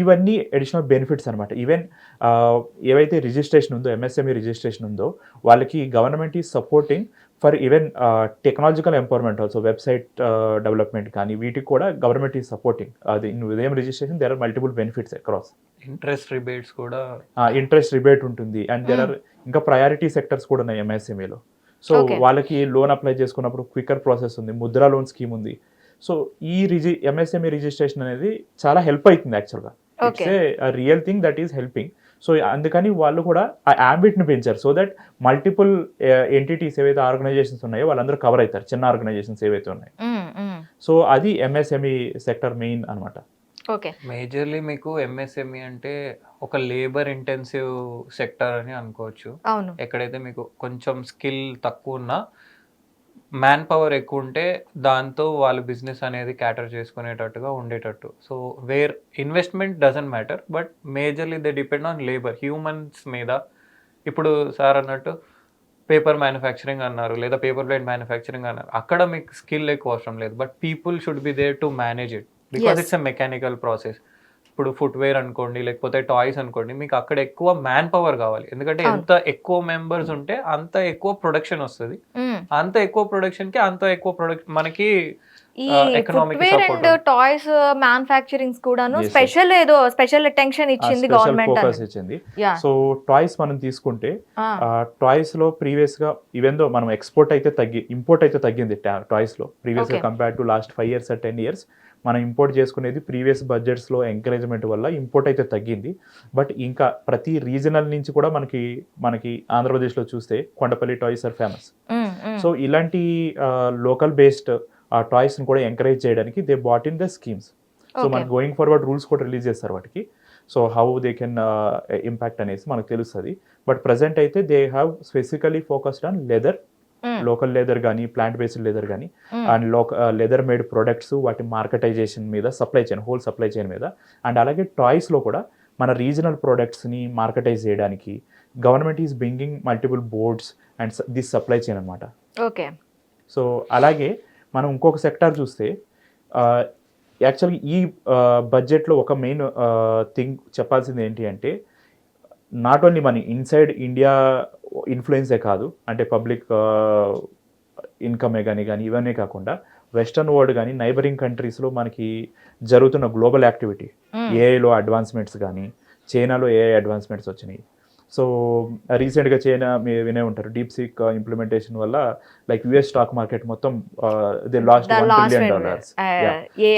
Speaker 2: ఇవన్నీ అడిషనల్ బెనిఫిట్స్ అనమాట. ఈవెన్ ఏవైతే రిజిస్ట్రేషన్ ఉందో, ఎంఎస్ఎంఈ రిజిస్ట్రేషన్ ఉందో, వాళ్ళకి government is supporting for even technological empowerment also, website development కానీ వీటికి కూడా గవర్నమెంట్ ఈజ్ సపోర్టింగ్. అది ఇన్ ఉదయం registration there are multiple benefits across.
Speaker 3: Interest rebates కూడా,
Speaker 2: ఇంట్రెస్ట్ రిబేట్ ఉంటుంది. అండ్ దేర్ ఆర్ ఇంకా ప్రయారిటీ సెక్టర్స్ కూడా ఉన్నాయి ఎంఎస్ఎంఈలో. సో వాళ్ళకి లోన్ అప్లై చేసుకున్నప్పుడు క్వికర్ ప్రాసెస్ ఉంది, ముద్రా లోన్ స్కీమ్ ఉంది. సో ఈ ఎంఎస్ఎంఈ రిజిస్ట్రేషన్ అనేది చాలా హెల్ప్ అవుతుంది యాక్చువల్గా. It's a real thing that is helping. So అందుకని వాళ్ళు కూడా ఆ యాంబిట్ని పెంచారు. సో దట్ మల్టిపుల్ ఎంటిటీస్ ఏవైతే ఆర్గనైజేషన్స్ ఉన్నాయో వాళ్ళందరూ కవర్ అవుతారు, చిన్న ఆర్గనైజేషన్స్ ఏవైతే ఉన్నాయి. సో అది ఎంఎస్ఎంఈ సెక్టర్ మెయిన్ అనమాట.
Speaker 1: ఓకే,
Speaker 3: మేజర్లీ మీకు ఎంఎస్ఎంఈ అంటే ఒక లేబర్ ఇంటెన్సివ్ సెక్టర్ అని అనుకోవచ్చు. ఎక్కడైతే మీకు కొంచెం స్కిల్ తక్కువ ఉన్నా మ్యాన్ పవర్ ఎక్కువ ఉంటే దాంతో వాళ్ళు బిజినెస్ అనేది క్యాటర్ చేసుకునేటట్టుగా ఉండేటట్టు. So where investment doesn't matter, but majorly they depend on labour, humans మీద. ఇప్పుడు సార్ అన్నట్టు పేపర్ మ్యానుఫ్యాక్చరింగ్ అన్నారు, లేదా పేపర్ ప్లేట్ మ్యానుఫ్యాక్చరింగ్ అన్నారు, అక్కడ మీకు స్కిల్ ఎక్కువ అవసరం లేదు, but people should be there to manage it because it's a mechanical process. ఇప్పుడు ఫుట్వేర్ అనుకోండి, లేకపోతే టాయ్స్ అనుకోండి, మీకు అక్కడ ఎక్కువ మ్యాన్ పవర్ కావాలి. ఎందుకంటే ఎంత ఎక్కువ మెంబర్స్ ఉంటే అంత ఎక్కువ ప్రొడక్షన్ వస్తుంది, అంత ఎక్కువ ప్రొడక్షన్ కి అంత ఎక్కువ ప్రొడక్ట్ మనకి
Speaker 1: ఫుట్వేర్ అండ్ టాయ్స్ మ్యానుఫ్యాక్చరింగ్ కూడాను స్పెషల్ అటెన్షన్ ఇచ్చింది గవర్నమెంట్.
Speaker 2: సో టాయ్స్ మనం తీసుకుంటే టాయ్స్ లో ప్రీవియస్ గా ఈవెన్ దో మనం ఇంపోర్ట్ అయితే తగ్గింది టాయ్స్ లో ప్రీవియస్ గా compare to last 5 years or 10 years. మనం ఇంపోర్ట్ చేసుకునేది ప్రీవియస్ బడ్జెట్స్లో ఎంకరేజ్మెంట్ వల్ల ఇంపోర్ట్ అయితే తగ్గింది. బట్ ఇంకా ప్రతి రీజనల్ నుంచి కూడా మనకి ఆంధ్రప్రదేశ్లో చూస్తే Kondapalli toys are famous. So ఇలాంటి లోకల్ బేస్డ్ టాయ్స్ని కూడా ఎంకరేజ్ చేయడానికి they bought in the schemes. So మనకి గోయింగ్ ఫార్వర్డ్ రూల్స్ కూడా రిలీజ్ చేస్తారు వాటికి. So how they can impact అనేసి మనకు తెలుస్తుంది. బట్ ప్రజెంట్ అయితే they have specifically focused on leather, local leather కానీ, ప్లాంట్ బేస్డ్ లెదర్ కానీ, అండ్ లెదర్ మేడ్ ప్రొడక్ట్స్, వాటి మార్కెటైజేషన్ మీద, supply chain, whole supply chain మీద. అండ్ అలాగే టాయ్స్లో కూడా మన రీజనల్ ప్రొడక్ట్స్ని మార్కెటైజ్ చేయడానికి, government is bringing multiple boards and this supply chain అనమాట.
Speaker 1: ఓకే.
Speaker 2: సో అలాగే మనం ఇంకొక సెక్టార్ చూస్తే యాక్చువల్గా ఈ బడ్జెట్లో ఒక మెయిన్ థింగ్ చెప్పాల్సింది ఏంటి అంటే, నాట్ ఓన్లీ మన ఇన్సైడ్ ఇండియా ఇన్ఫ్లుయెన్సే కాదు, అంటే పబ్లిక్ ఇన్కమే కానీ ఇవన్నీ కాకుండా వెస్టర్న్ వరల్డ్ కానీ నైబరింగ్ కంట్రీస్లో మనకి జరుగుతున్న గ్లోబల్ యాక్టివిటీ, ఏఐలో అడ్వాన్స్మెంట్స్ కానీ, చైనాలో ఏఐ అడ్వాన్స్మెంట్స్ వచ్చినాయి. సో రీసెంట్గా చైనా మీరు వినే ఉంటారు, డీప్ సీక్ ఇంప్లిమెంటేషన్ వల్ల లైక్ యుఎస్ స్టాక్ మార్కెట్ మొత్తం they lost $1 billion.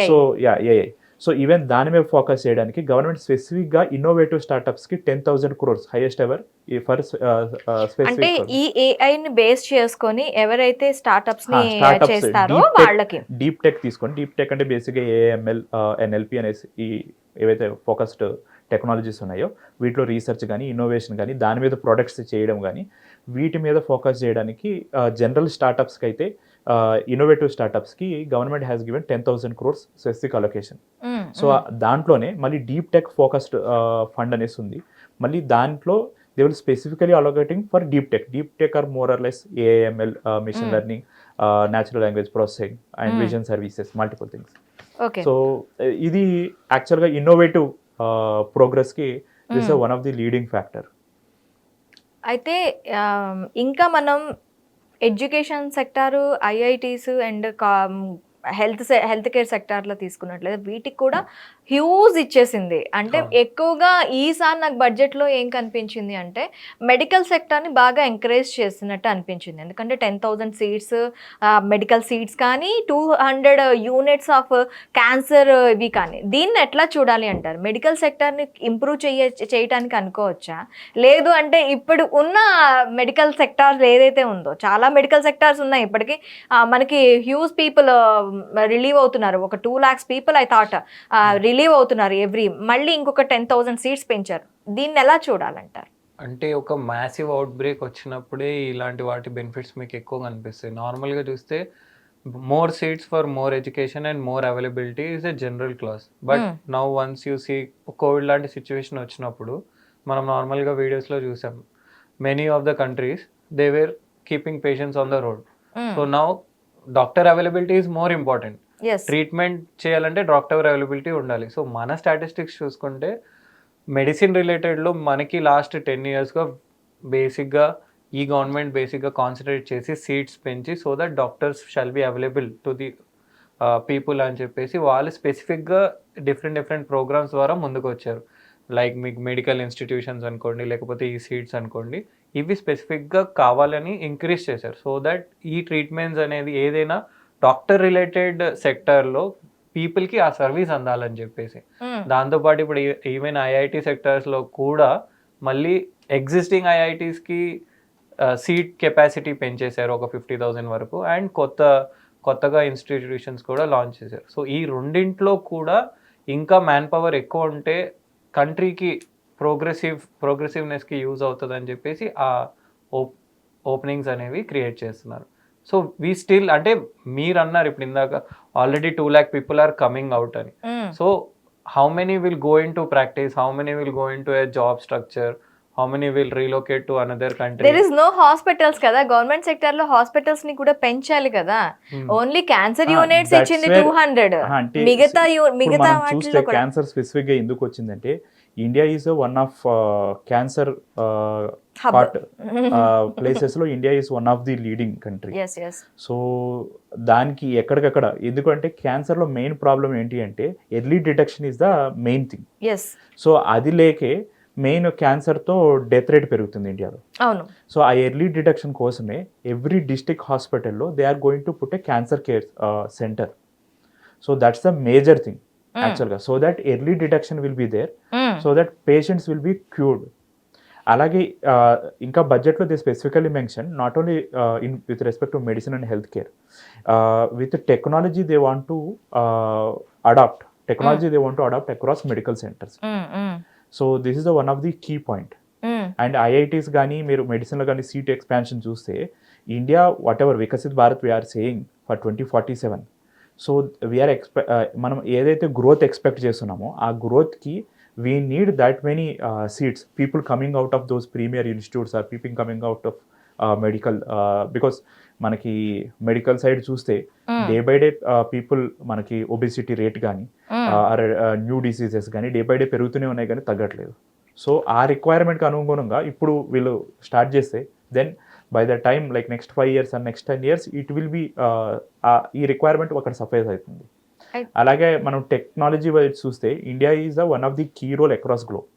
Speaker 2: So AI. So even దాని మీద ఫోకస్ చేయడానికి గవర్నమెంట్ స్పెసిఫిక్గా ఇన్నోవేటివ్ స్టార్టప్స్కి 10,000 crores హైయెస్ట్ ఎవర్ ఫర్
Speaker 1: అంటే
Speaker 2: స్పెసిఫిక్
Speaker 1: ఈ AI ని బేస్ చేసుకొని ఎవరైతే స్టార్టప్స్ ని చేస్తారో వాళ్ళకి
Speaker 2: డీప్ టెక్ తీసుకోండి. డీప్ టెక్ అంటే బేసిక్గా ఏఎంఎల్, ఎన్ఎల్పి అనేసి ఈ ఏవైతే ఫోకస్డ్ టెక్నాలజీస్ ఉన్నాయో వీటిలో రీసెర్చ్ కానీ, ఇన్నోవేషన్ కానీ, దాని మీద ప్రొడక్ట్స్ చేయడం కానీ, వీటి మీద ఫోకస్ చేయడానికి జనరల్ స్టార్టప్స్కి అయితే ఇన్నోవేటివ్ స్టార్టప్స్కి government has given 10,000 crores specific allocation. So దాంట్లోనే మళ్ళీ డీప్ టెక్ ఫోకస్డ్ ఫండ్ అనేసి ఉంది. మళ్ళీ దాంట్లో they will specifically allocating for deep tech. Deep tech are more or less AML, machine learning, natural language processing and vision services, multiple things. So ఇది యాక్చువల్గా innovative ప్రోగ్రెస్కి this one of the leading factor.
Speaker 1: అయితే ఇంకా మనం education sector, IITs and health care సెక్టార్లో తీసుకున్నట్లయితే వీటికి కూడా హ్యూజ్ ఇచ్చేసింది. అంటే ఎక్కువగా ఈసారి నాకు బడ్జెట్లో ఏం కనిపించింది అంటే మెడికల్ సెక్టార్ని బాగా ఎంకరేజ్ చేసినట్టు అనిపించింది. ఎందుకంటే 10,000 సీట్స్ మెడికల్ సీట్స్ కానీ, 200 యూనిట్స్ ఆఫ్ క్యాన్సర్ ఇవి కానీ, దీన్ని ఎట్లా చూడాలి అంటారు? మెడికల్ సెక్టార్ని ఇంప్రూవ్ చేయటానికి అనుకోవచ్చా? లేదు అంటే ఇప్పుడు ఉన్న మెడికల్ సెక్టార్ ఏదైతే ఉందో, చాలా మెడికల్ సెక్టార్స్ ఉన్నాయి ఇప్పటికీ, మనకి హ్యూజ్ పీపుల్ రిలీవ్ అవుతున్నారు. ఒక 2 lakhs people I thought relieve అవుతున్నారు ఎవ్రీ. మళ్ళీ ఇంకొక 10,000 సీట్స్ పెంచారు. దీన్ని ఎలా చూడాలంటారు?
Speaker 3: అంటే ఒక మ్యాసివ్ అవుట్ బ్రేక్ వచ్చినప్పుడే ఇలాంటి వాటి బెనిఫిట్స్ మీకు ఎక్కువ కనిపిస్తాయి. నార్మల్గా చూస్తే more seats for more education and more availability is a general class. But now once you see Covid లాంటి సిచ్యువేషన్ వచ్చినప్పుడు మనం నార్మల్గా వీడియోస్లో చూసాం, many of the countries they were keeping patients on the road. So now doctor availability is more important. Treatment చేయాలంటే doctor availability ఉండాలి. So మన statistics చూసుకుంటే మెడిసిన్ రిలేటెడ్లో మనకి లాస్ట్ 10 yearsగా బేసిక్గా ఈ గవర్నమెంట్ బేసిక్గా కాన్సన్ట్రేట్ చేసి సీట్స్ పెంచి so that doctors shall be available to the people అని చెప్పేసి వాళ్ళు స్పెసిఫిక్గా డిఫరెంట్ ప్రోగ్రామ్స్ ద్వారా ముందుకు వచ్చారు. లైక్ మీకు మెడికల్ ఇన్స్టిట్యూషన్స్ అనుకోండి, లేకపోతే ఈ సీట్స్ అనుకోండి, ఇవి స్పెసిఫిక్గా కావాలని ఇంక్రీజ్ చేశారు. సో దట్ ఈ ట్రీట్మెంట్స్ అనేది ఏదైనా డాక్టర్ రిలేటెడ్ సెక్టర్లో పీపుల్కి ఆ సర్వీస్ అందాలని చెప్పేసి. దాంతోపాటు ఇప్పుడు ఈవెన్ ఐఐటి సెక్టర్స్లో కూడా మళ్ళీ ఎగ్జిస్టింగ్ ఐఐటీస్కి సీట్ కెపాసిటీ పెంచేశారు ఒక 50,000 వరకు, అండ్ కొత్తగా ఇన్స్టిట్యూషన్స్ కూడా లాంచ్ చేశారు. సో ఈ రెండింట్లో కూడా ఇంకా మ్యాన్ పవర్ ఎక్కువ ఉంటే కంట్రీకి ప్రోగ్రెసివ్నెస్కి యూజ్ అవుతుంది అని చెప్పేసి ఆ ఓపెనింగ్స్ అనేవి క్రియేట్ చేస్తున్నారు. సో వీ స్టిల్, అంటే మీరు అన్నారు ఇప్పుడు ఇందాక already 2 lakh people are coming out అని. So how many will go into practice, how many will go into a job structure, how many will relocate to another country?
Speaker 1: There is no hospitals కదా, government sector లో hospitals ని కూడా పెంచాలి కదా. Only cancer units ఇచ్చింది 200. మిగతా వాటిలో
Speaker 2: cancer specific గా ఎందుకు వచ్చిందంటే India is one of cancer places లో India is one of the leading country. So దానికి ఎక్కడికక్కడ, ఎందుకంటే క్యాన్సర్ లో మెయిన్ ప్రాబ్లం ఏంటి అంటే early detection is the main thing. So అది లేకే మెయిన్ క్యాన్సర్తో డెత్ రేట్ పెరుగుతుంది ఇండియాలో.
Speaker 1: అవును.
Speaker 2: సో ఆ ఎర్లీ డిటెక్షన్ కోసమే ఎవ్రీ డిస్ట్రిక్ట్ హాస్పిటల్లో they are going to put a cancer care centre. So that's the major thing యాక్చువల్గా. So that early detection will be there, so that patients will be cured. అలాగే ఇంకా బడ్జెట్లో they specifically mention not only in with respect to medicine and health care, with technology they want to adapt across medical centres. So this is the one of the key point. And IITs కానీ మీరు మెడిసిన్లో కానీ seat expansion చూస్తే India whatever Viksit Bharat we're saying for 2047. So we're మనం ఏదైతే growth expect చేస్తున్నామో ఆ గ్రోత్కి we need that many seats, people coming out of those premier institutes or people coming out of medical because మనకి medical side చూస్తే day by day people మనకి obesity rate కానీ new diseases కానీ day by day పెరుగుతూనే ఉన్నాయి కానీ తగ్గట్లేదు. So ఆ రిక్వైర్మెంట్కి అనుగుణంగా ఇప్పుడు వీళ్ళు స్టార్ట్ చేస్తే then by the time like next 5 years and next 10 years it will be ఈ రిక్వైర్మెంట్ అక్కడ సఫైజ్ అవుతుంది. అలాగే మనం టెక్నాలజీ వైజ్ చూస్తే India is the one of the key role across globe.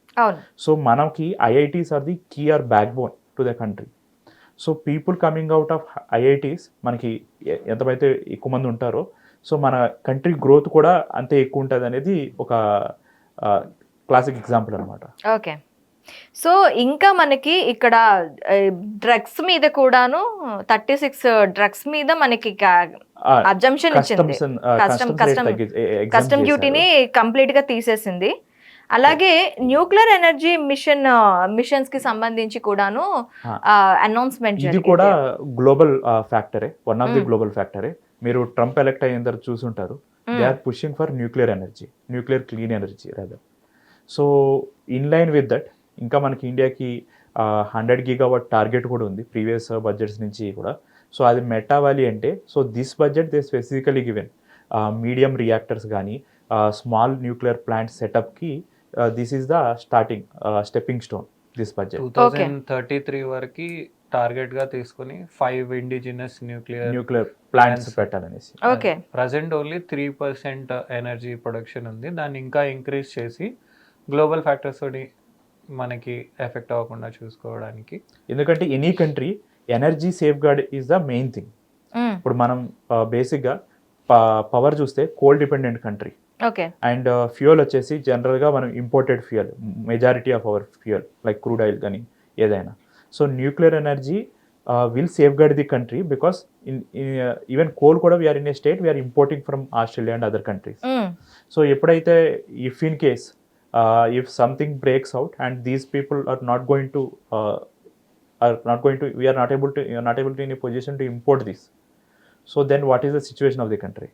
Speaker 2: So మనకి IITs are the key are backbone to the country. So people coming out of IITs మనకి ఎంతమైతే ఎక్కువ మంది ఉంటారో సో మన కంట్రీ గ్రోత్ కూడా అంతే ఎక్కువ ఉంటుంది అనేది ఒక క్లాసిక్ ఎగ్జాంపుల్ అనమాట.
Speaker 1: ఓకే, సో ఇంకా మనకి ఇక్కడ డ్రగ్స్ మీద కూడాను 36 డ్రగ్స్ మీద మనకి అజంప్షన్ ఇచ్చింది, కస్టమ్ డ్యూటీని కంప్లీట్ గా తీసేసింది. అలాగే న్యూక్లియర్ ఎనర్జీ మిషన్స్ కి సంబంధించి కూడాను అనౌన్స్మెంట్
Speaker 2: ఇది కూడా గ్లోబల్ ఫ్యాక్టరే, వన్ ఆఫ్ ది గ్లోబల్ ఫ్యాక్టరే. మీరు ట్రంప్ ఎలక్ట్ అయిన తర్వాత చూసుంటారు, they are pushing for nuclear energy, nuclear clean energy rather. So in line with that ఇంకా మనకి ఇండియాకి 100 GW టార్గెట్ కూడా ఉంది ప్రీవియస్ బడ్జెట్స్ నుంచి కూడా. సో అది మెట్ అవ్వాలి అంటే so this budget they specifically given medium reactors కానీ స్మాల్ న్యూక్లియర్ ప్లాంట్ సెటప్కి this is the starting stepping stone this budget.
Speaker 3: 2033 వరకు టార్గెట్ గా తీసుకుని 5 ఇండిజినస్ న్యూక్లియర్
Speaker 2: ప్లాంట్స్ పెట్టాలనేసి.
Speaker 1: Okay,
Speaker 3: present only 3% energy production ఉంది, దాన్ని ఇంకా ఇంక్రీజ్ చేసి గ్లోబల్ ఫ్యాక్టర్స్ తోటి మనకి ఎఫెక్ట్ అవ్వకుండా చూసుకోవడానికి.
Speaker 2: ఎందుకంటే any country energy safeguard is the main thing. ఇప్పుడు మనం బేసిక్గా పవర్ చూస్తే coal dependent country.
Speaker 1: Okay,
Speaker 2: and fuel వచ్చేసి జనరల్గా మనం imported fuel, majority of our fuel like crude oil కానీ ఏదైనా. So nuclear energy will safeguard the country because even coal కూడా we're in a state we're importing from Australia and other countries. So ఎప్పుడైతే if in case if something breaks out and these people are not going to we are not able to in a position to import this, so then what is the situation of the country?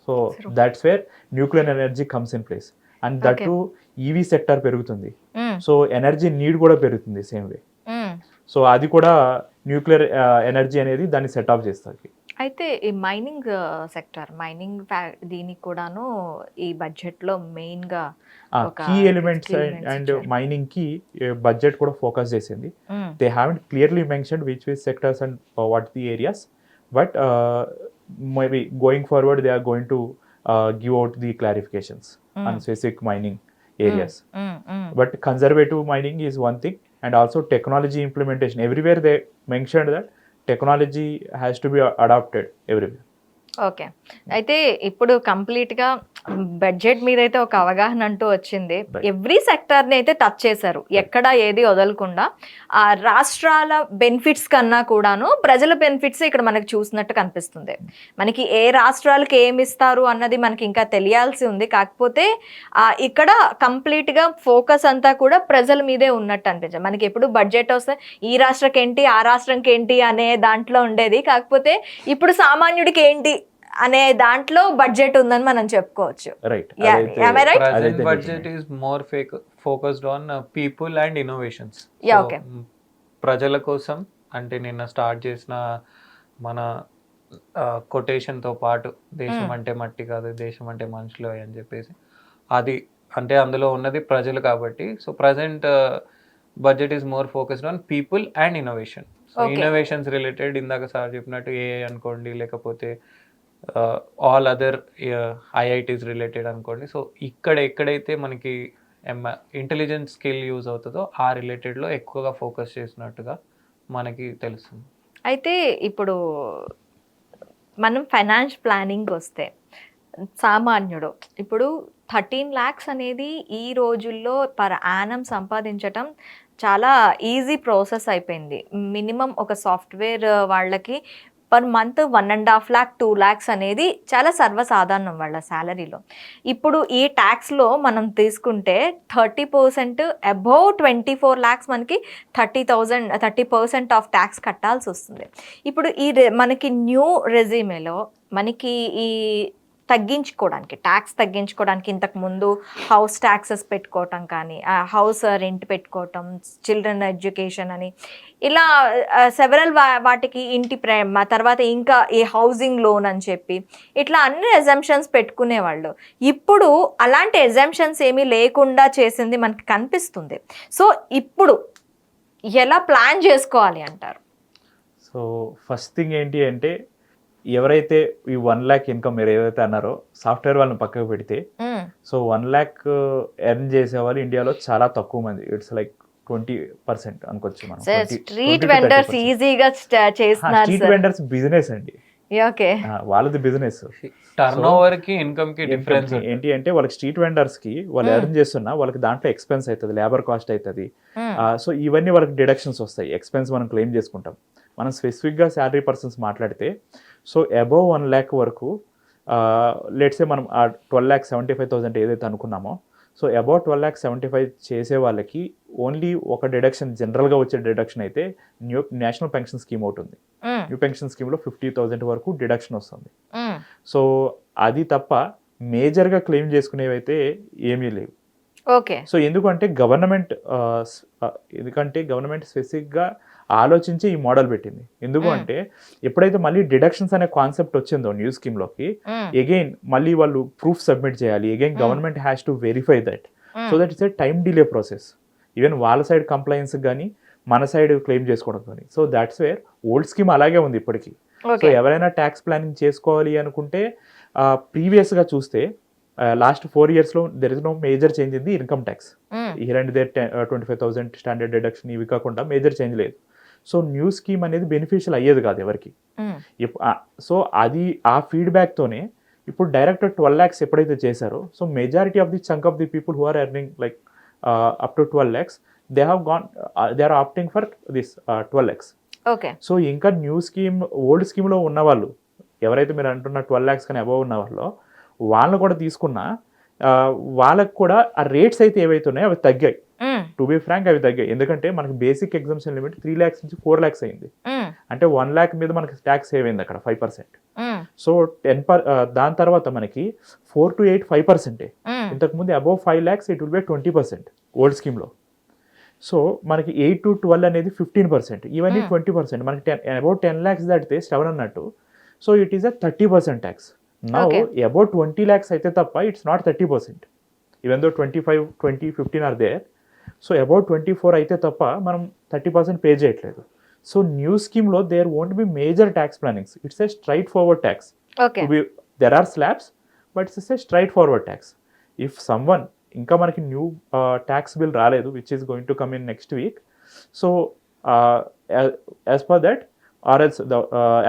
Speaker 2: So that's where nuclear energy comes in place, and that too EV sector పెరుగుతుంది, so energy need కూడా పెరుగుతుంది same way. So అది కూడా nuclear energy అనేది దాన్ని set of చేస్తుంది.
Speaker 1: అయితే ఈ మైనింగ్ సెక్టర్, దీనికి కూడాను ఈ బడ్జెట్ లో మెయిన్ గా
Speaker 2: కీ ఎలిమెంట్స్ అండ్ మైనింగ్ కి బడ్జెట్ కూడా ఫోకస్ చేసింది. They haven't clearly mentioned which sectors and what the areas, but maybe going forward they are going to give out the clarifications on specific mining areas. But conservative mining is one thing, and also technology implementation. Everywhere they mentioned that technology has to be adopted everywhere.
Speaker 1: Okay, అయితే ఇప్పుడు కంప్లీట్గా budget మీద అయితే ఒక అవగాహన అంటూ వచ్చింది. Every సెక్టర్ని అయితే టచ్ చేశారు, ఎక్కడ ఏది వదలకుండా. ఆ రాష్ట్రాల బెనిఫిట్స్ కన్నా కూడాను ప్రజల బెనిఫిట్స్ ఇక్కడ మనకి చూసినట్టు కనిపిస్తుంది. మనకి ఏ రాష్ట్రాలకు ఏమి ఇస్తారు అన్నది మనకి ఇంకా తెలియాల్సి ఉంది. కాకపోతే ఇక్కడ కంప్లీట్గా ఫోకస్ అంతా కూడా ప్రజల మీదే ఉన్నట్టు అనిపించింది. మనకి ఎప్పుడు బడ్జెట్ వస్తే ఈ రాష్ట్రకి ఏంటి, ఆ రాష్ట్రంకి ఏంటి అనే దాంట్లో ఉండేది. కాకపోతే ఇప్పుడు సామాన్యుడికి ఏంటి అనే దాంట్లో బడ్జెట్ ఉందని మనం చెప్పుకోవచ్చు.
Speaker 3: Budget is more focused on people and innovations. ప్రజల కోసం అంటే నిన్న స్టార్ట్ చేసిన మన కొటేషన్ తో పాటు దేశం అంటే మట్టి కాదు, దేశం అంటే మనుషులు అని చెప్పేసి, అది అంటే అందులో ఉన్నది ప్రజలు కాబట్టి. So present budget is more focused on people and innovation. So innovations related ఇందాక సార్ చెప్పినట్టు ఏఐ అనుకోండి, లేకపోతే ఆల్ అదర్ ఐఐటీస్ రిలేటెడ్ అనుకోండి. సో ఎక్కడైతే మనకి ఇంటెలిజెన్స్ స్కిల్ యూజ్ అవుతుందో ఆ రిలేటెడ్లో ఎక్కువగా ఫోకస్ చేసినట్టుగా మనకి తెలుస్తుంది.
Speaker 1: అయితే ఇప్పుడు మనం ఫైనాన్స్ ప్లానింగ్ వస్తే సామాన్యుడు ఇప్పుడు 13 lakhs అనేది ఈ రోజుల్లో పర్ యానం సంపాదించటం చాలా ఈజీ ప్రాసెస్ అయిపోయింది. మినిమం ఒక సాఫ్ట్వేర్ వాళ్ళకి పర్ మంత్ 1.5 lakh 2 lakhs అనేది చాలా సర్వసాధారణం వాళ్ళ శాలరీలో. ఇప్పుడు ఈ ట్యాక్స్లో మనం తీసుకుంటే 30% అబౌవ్ 24 lakhs మనకి 30% ఆఫ్ ట్యాక్స్ కట్టాల్సి వస్తుంది. ఇప్పుడు మనకి న్యూ రెజ్యూమేలో మనకి ఈ తగ్గించుకోవడానికి, ట్యాక్స్ తగ్గించుకోవడానికి ఇంతకు ముందు హౌస్ ట్యాక్సెస్ పెట్టుకోవటం కానీ, హౌస్ రెంట్ పెట్టుకోవటం, చిల్డ్రన్ ఎడ్యుకేషన్ అని ఇలా సెవరల్ వాటికి ఇంటి తర్వాత ఇంకా ఈ హౌసింగ్ లోన్ అని చెప్పి ఇట్లా అన్ని ఎజంప్షన్స్ పెట్టుకునేవాళ్ళు. ఇప్పుడు అలాంటి ఎజంప్షన్స్ ఏమీ లేకుండా చేసింది మనకి కనిపిస్తుంది. సో ఇప్పుడు ఎలా ప్లాన్ చేసుకోవాలి అంటారు?
Speaker 2: సో ఫస్ట్ థింగ్ ఏంటి అంటే, ఎవరైతే ఈ 1 lakh ఇన్కమ్ మీరు ఏదైతే అన్నారో సాఫ్ట్వేర్ వాళ్ళని పక్కకు పెడితే, సో 1 lakh ఎర్న్ చేసే వాళ్ళు ఇండియాలో చాలా తక్కువ మంది. ఇట్స్ లైక్ 20% అనుకోవచ్చు మనం.
Speaker 1: స్ట్రీట్ వెండర్స్ ఈజీగా చేస్తున్నారు.
Speaker 2: స్ట్రీట్ వెండర్స్ బిజినెస్ అండి,
Speaker 1: ఓకే,
Speaker 2: వాళ్ళది బిజినెస్.
Speaker 3: టర్న్ ఓవర్ కి ఇన్కమ్ కి డిఫరెన్స్
Speaker 2: ఏంటి అంటే, వాళ్ళకి స్ట్రీట్ వెండర్స్ కి వాళ్ళు ఎర్న్ చేస్తున్నా వాళ్ళకి దాంట్లో ఎక్స్పెన్స్ అవుతుంది, లేబర్ కాస్ట్ అవుతుంది. సో ఇవన్నీ వాళ్ళకి డిడక్షన్స్ వస్తాయి, ఎక్స్పెన్స్ మనం క్లెయిమ్ చేసుకుంటాం. మనం స్పెసిఫిక్గా శాలరీ పర్సన్స్ మాట్లాడితే, సో అబౌవ్ 1 lakh వరకు లెట్సే మనం ఆ 12,75,000 ఏదైతే అనుకున్నామో, సో అబౌవ్ 12,75,000 చేసే వాళ్ళకి ఓన్లీ ఒక డిడక్షన్, జనరల్గా వచ్చే డిడక్షన్ అయితే నేషనల్ పెన్షన్ స్కీమ్ ఒకటి ఉంది. న్యూ పెన్షన్ స్కీమ్లో 50,000 వరకు డిడక్షన్ వస్తుంది. సో అది తప్ప మేజర్గా క్లెయిమ్ చేసుకునేవి అయితే ఏమీ లేవు.
Speaker 1: ఓకే.
Speaker 2: సో ఎందుకంటే గవర్నమెంట్ స్పెసిఫిక్గా ఆలోచించి ఈ మోడల్ పెట్టింది. ఎందుకు అంటే, ఎప్పుడైతే మళ్ళీ డిడక్షన్స్ అనే కాన్సెప్ట్ వచ్చిందో న్యూ స్కీమ్లోకి, అగైన్ మళ్ళీ వాళ్ళు ప్రూఫ్ సబ్మిట్ చేయాలి, again government has to verify that. So that it's a time delay process, even వాళ్ళ సైడ్ కంప్లైన్స్ కానీ మన సైడ్ క్లెయిమ్ చేసుకోవడం కానీ. So that's where old scheme అలాగే ఉంది ఇప్పటికీ. సో ఎవరైనా ట్యాక్స్ ప్లానింగ్ చేసుకోవాలి అనుకుంటే, ప్రీవియస్గా చూస్తే లాస్ట్ 4 yearsలో there is no major change in the income tax. Here and there 25,000 standard deduction ఇవి కాకుండా మేజర్ చేంజ్ లేదు. సో న్యూ స్కీమ్ అనేది బెనిఫిషియల్ అయ్యేది కాదు ఎవరికి. సో అది ఆ ఫీడ్బ్యాక్తోనే ఇప్పుడు డైరెక్ట్ 12 lakhs ఎప్పుడైతే చేశారో, so majority of the chunk of the people who are earning like up to 12 lakhs, they are opting for this 12 lakhs.
Speaker 1: Okay.
Speaker 2: So ఇంకా న్యూ స్కీమ్, ఓల్డ్ స్కీమ్లో ఉన్న వాళ్ళు ఎవరైతే మీరు అంటున్న 12 lakhs కానీ అబవ్ ఉన్న వాళ్ళు, వాళ్ళని కూడా తీసుకున్నా వాళ్ళకు కూడా ఆ రేట్స్ అయితే ఏవైతే ఉన్నాయో అవి తగ్గాయి. టు బి ఫ్రాంక్ అవి తగ్గాయి. ఎందుకంటే మనకి బేసిక్ ఎగ్జామ్షన్ లిమిట్ 3 lakhs నుంచి 4 lakhs అయింది. అంటే 1 lakh మీద మనకి ట్యాక్స్ సేవ్ అయింది అక్కడ 5%. సో దాని తర్వాత మనకి 4 to 8 5%. ఇంతకుముందు above 5 lakhs it will B 20% old స్కీమ్లో. సో మనకి 8 to 12 అనేది 15%, ఇవన్నీ 20%. మనకి అబౌవ్ 10 lakhs దాటితే 7 అన్నట్టు. So it is a 30% tax. Now above 20 lakhs అయితే తప్ప it's not 30%. Even though 25, 20, 15 or there. So above 24 అయితే తప్ప మనం 30% పే చేయట్లేదు. సో న్యూ స్కీమ్లో there won't be major tax plannings. It's a straight forward tax. There are slabs, but it's a straight forward tax. If someone, ఇంకా మనకి new tax bill రాలేదు which is going to come in next week. So as per that or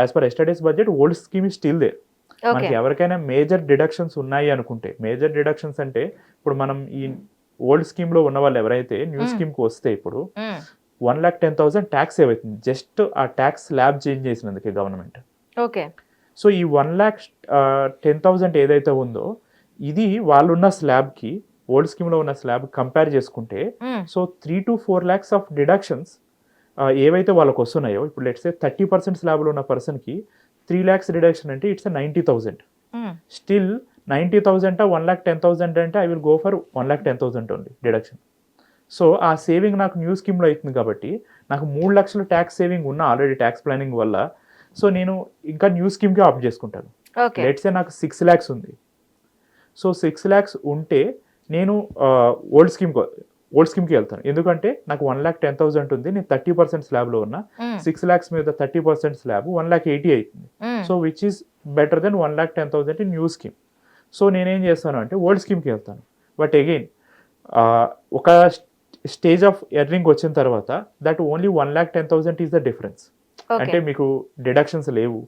Speaker 2: as per yesterday's budget, old scheme is still there. మనకి ఎవరికైనా major deductions ఉన్నాయి అనుకుంటే, major deductions అంటే ఇప్పుడు మనం ఈ ఓల్డ్ స్కీమ్లో ఉన్న వాళ్ళు ఎవరైతే న్యూ స్కీమ్కి వస్తే ఇప్పుడు 1,10,000 ట్యాక్స్ ఏవైతుంది జస్ట్ ఆ ట్యాక్స్ స్లాబ్ చేంజ్ చేసినందుకే గవర్నమెంట్.
Speaker 1: ఓకే.
Speaker 2: సో ఈ 1,10,000 ఏదైతే ఉందో ఇది వాళ్ళున్న స్లాబ్కి, ఓల్డ్ స్కీమ్లో ఉన్న స్లాబ్ కంపేర్ చేసుకుంటే, so 3 to 4 lakhs of deductions ఏవైతే వాళ్ళకి వస్తున్నాయో, ఇప్పుడు లెట్స్ సే 30% స్లాబ్లో ఉన్న పర్సన్కి 3 lakhs డిడక్షన్ అంటే ఇట్స్ 90,000. స్టిల్ 90,000 1,10,000 అంటే I will go for 1,10,000 only deduction. So ఆ సేవింగ్ నాకు న్యూ స్కీమ్లో అవుతుంది కాబట్టి నాకు 3 lakhs ట్యాక్స్ సేవింగ్ ఉన్న ఆల్రెడీ ట్యాక్స్ ప్లానింగ్ వల్ల. సో నేను ఇంకా న్యూ స్కీమ్కి ఆప్ట్ చేసుకుంటాను. లెట్సే నాకు 6 lakhs ఉంది. సో 6 lakhs ఉంటే నేను ఓల్డ్ స్కీమ్కి వెళ్తాను. ఎందుకంటే నాకు 1,10,000 ఉంది, నేను 30% స్లాబ్లో ఉన్నా. 6 lakhs మీద 30% స్లాబ్ 1,80,000 అవుతుంది. So which is better than 1,10,000 in new scheme. So నేనేం చేస్తాను అంటే ఓల్డ్ స్కీమ్కి వెళ్తాను. బట్ అగైన్ ఒక స్టేజ్ ఆఫ్ ఎర్నింగ్ వచ్చిన తర్వాత that only 1,10,000 is the difference. అంటే మీకు డిడక్షన్స్ లేవు.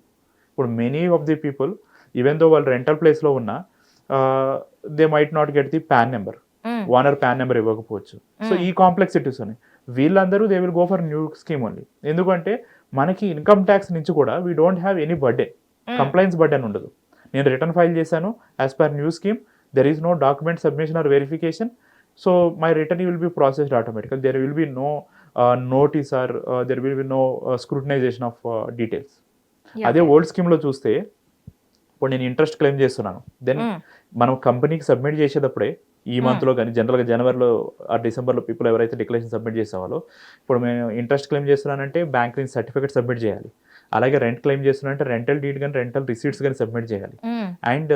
Speaker 2: ఇప్పుడు many of the people even though వాళ్ళు రెంటల్ ప్లేస్లో ఉన్నా they might not get the PAN number, owner PAN number ఇవ్వకపోవచ్చు. సో ఈ కాంప్లెక్సిటీస్ ఉన్నాయి. వీళ్ళందరూ they will go for new scheme only. ఎందుకంటే మనకి ఇన్కమ్ ట్యాక్స్ నుంచి కూడా we don't have any burden, complaints burden ఉండదు. నేను రిటర్న్ ఫైల్ చేశాను as per new scheme, there is no document submission or verification. So my return will be processed automatically. There will be no notice or there will be no scrutinization of details. అదే old స్కీమ్లో చూస్తే ఇప్పుడు నేను interest claim చేస్తున్నాను, then మనం కంపెనీకి submit చేసేటప్పుడే ఈ మంత్లో కానీ జనరల్గా జనవరిలో ఆ డిసెంబర్లో పీపుల్ ఎవరైతే డిక్లరేషన్ సబ్మిట్ చేసేవాళ్ళో, ఇప్పుడు మేము ఇంట్రెస్ట్ క్లెయిమ్ చేస్తున్నానంటే బ్యాంక్ నుంచి సర్టిఫికేట్ సబ్మిట్ చేయాలి. అలాగే రెంట్ క్లెయిమ్ చేస్తున్నానంటే రెంటల్ డీడ్ కానీ రెంటల్ రిసీట్స్ కానీ సబ్మిట్ చేయాలి. అండ్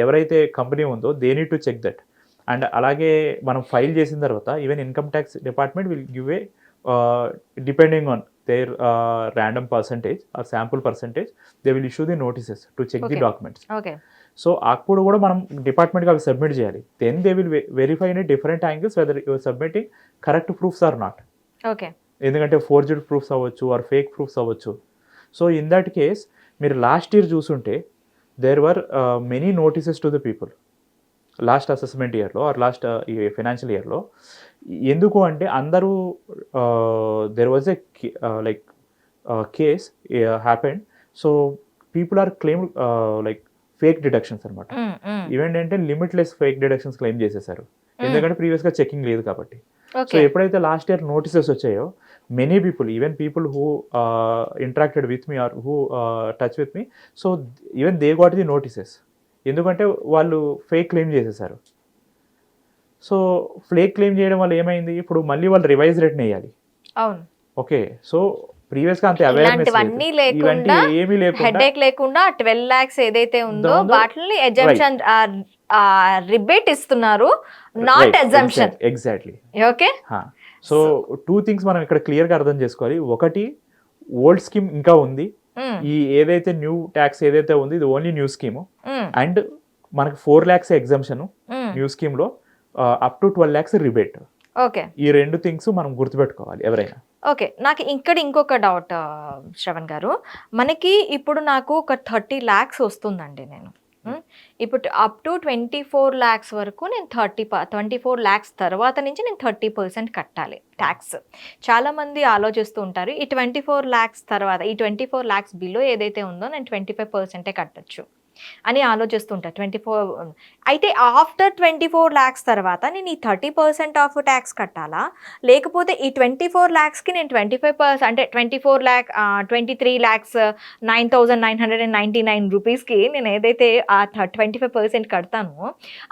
Speaker 2: ఎవరైతే కంపెనీ ఉందో they need to check that. And అలాగే మనం ఫైల్ చేసిన తర్వాత even income tax department will give a depending on their random percentage or sample percentage, they will issue the notices to check the documents.
Speaker 1: Okay.
Speaker 2: So అప్పుడు కూడా మనం డిపార్ట్మెంట్కి అవి submit చేయాలి. Then they will verify in different angles whether your submitting correct proofs or not.
Speaker 1: Okay.
Speaker 2: ఎందుకంటే forged proofs అవ్వచ్చు or fake proofs అవ్వచ్చు. So in that case మీరు లాస్ట్ ఇయర్ చూసుంటే there were many notices to the people last assessment ఇయర్లో or last ఈ financial ఇయర్లో. ఎందుకు అంటే అందరూ there was a like case happened, so people are claim like fake deductions అనమాట. ఇవేంటంటే లిమిట్లెస్ ఫేక్ డిడక్షన్స్ క్లెయిమ్ చేసేసారు, ఎందుకంటే ప్రీవియస్గా చెకింగ్ లేదు కాబట్టి. సో ఎప్పుడైతే లాస్ట్ ఇయర్ నోటీసెస్ వచ్చాయో many people, even people who interacted with me or who touch with me, so even they got the notices. ఎందుకంటే వాళ్ళు ఫేక్ క్లెయిమ్ చేసేసారు. సో ఫేక్ క్లెయిమ్ చేయడం వల్ల ఏమైంది, ఇప్పుడు మళ్ళీ వాళ్ళు రివైజ్ రేట్ని వేయాలి.
Speaker 1: అవును.
Speaker 2: ఓకే. సో ప్రీవియస్గా అంత అవేర్నెస్
Speaker 1: ఇలాంటివన్నీ లేకుండా,
Speaker 2: ఏమీ లేకుండా,
Speaker 1: హెడేక్ లేకుండా 12 lakhs ఏదైతే ఉందో వాటిని ఎగ్జంప్షన్ రిబేట్ ఇస్తున్నారు, not exemption.
Speaker 2: Exactly.
Speaker 1: Okay.
Speaker 2: So 2 things మనం ఇక్కడ క్లియర్గా అర్థం చేసుకోవాలి. ఒకటి, ఓల్డ్ స్కీమ్ ఇంకా ఉంది, ఈ ఏదైతే న్యూ ట్యాక్స్ ఏదైతే ఉంది ఇది ఓన్లీ న్యూ స్కీమ్. అండ్ మనకి 4 lakhs ఎగ్జంప్షన్ న్యూ స్కీమ్ లో, up to 12 lakhs rebate.
Speaker 1: Okay.
Speaker 2: ఈ 2 things మనం గుర్తుపెట్టుకోవాలి ఎవరైనా.
Speaker 1: ఓకే. నాకు ఇంకొక డౌట్ శ్రవణ్ గారు, మనకి ఇప్పుడు నాకు ఒక 30 lakhs వస్తుందండి. నేను ఇప్పుడు అప్ టు 24 lakhs వరకు నేను 24 lakhs తర్వాత నుంచి నేను 30% కట్టాలి ట్యాక్స్. చాలామంది ఆలోచిస్తూ ఉంటారు ఈ 24 lakhs తర్వాత, ఈ 24 lakhs బిలో ఏదైతే ఉందో నేను 25% కట్టచ్చు అని ఆలోచిస్తుంటారు. 24 అయితే ఆఫ్టర్ 24 lakhs తర్వాత నేను ఈ 30% ఆఫ్ ట్యాక్స్ కట్టాలా, లేకపోతే ఈ 24 lakhsకి నేను 25% అంటే 23,09,999 రూపీస్కి నేను ఏదైతే ఆ 25% కడతానో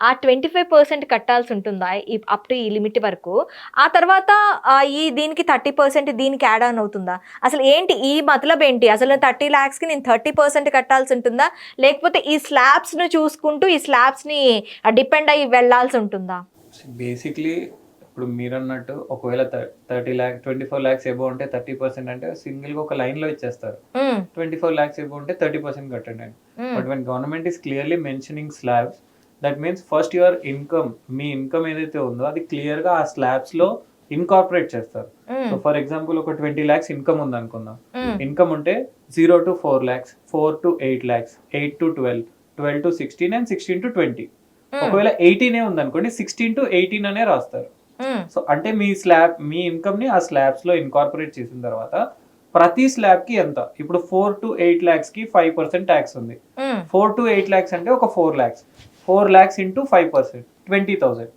Speaker 1: ఆ 25% కట్టాల్సి ఉంటుందా అప్ టు ఈ లిమిట్ వరకు? ఆ తర్వాత ఈ దీనికి 30% దీనికి యాడ్ ఆన్ అవుతుందా? అసలు ఏంటి ఈ మతలబ్ ఏంటి? అసలు 30 lakhsకి నేను 30% కట్టాల్సి ఉంటుందా, లేకపోతే ఈ స్లాబ్స్ ను చూసుకుంటూ ఈ స్లాబ్స్ ని డిపెండ్ అయ్యి వెళ్ళాల్సి ఉంటుందా?
Speaker 3: బేసిక్లీ ఇప్పుడు మీరు అన్నట్టు ఒకవేళ 24 lakhs ఎబో ఉంటే 30% అంటే సింగిల్ గా ఒక లైన్ లో ఇచ్చేస్తారు. 24 lakhs ఎబో ఉంటే 30% కట్టండి. But when government is clearly mentioning slabs, that means first your income, me income ఏదైతే ఉందో అది క్లియర్ గా ఆ స్లాబ్స్ లో ఇన్కార్పొరేట్ చేస్తారు. సో ఫర్ ఎగ్జాంపుల్ ఒక 20 lakhs ఇన్కమ్ ఉంది అనుకుందాం. ఇన్కమ్ ఉంటే 0 to 4 lakhs, 4 to 8 lakhs, 8 to 12, 12 to 16 and 16 to 20. ఒకవేళ 18 ఉంది అనుకోండి 16 to 18 అనే రాస్తారు. సో అంటే మీ ఇన్కమ్ ని ఆ స్లాబ్స్ లో ఇన్కార్పొరేట్ చేసిన తర్వాత ప్రతి స్లాబ్ కి ఎంత, ఇప్పుడు 4 to 8 lakhs కి 5% ట్యాక్స్ ఉంది. 4 to 8 lakhs అంటే ఒక 4 lakhs, 4 lakhs into 5% 20,000.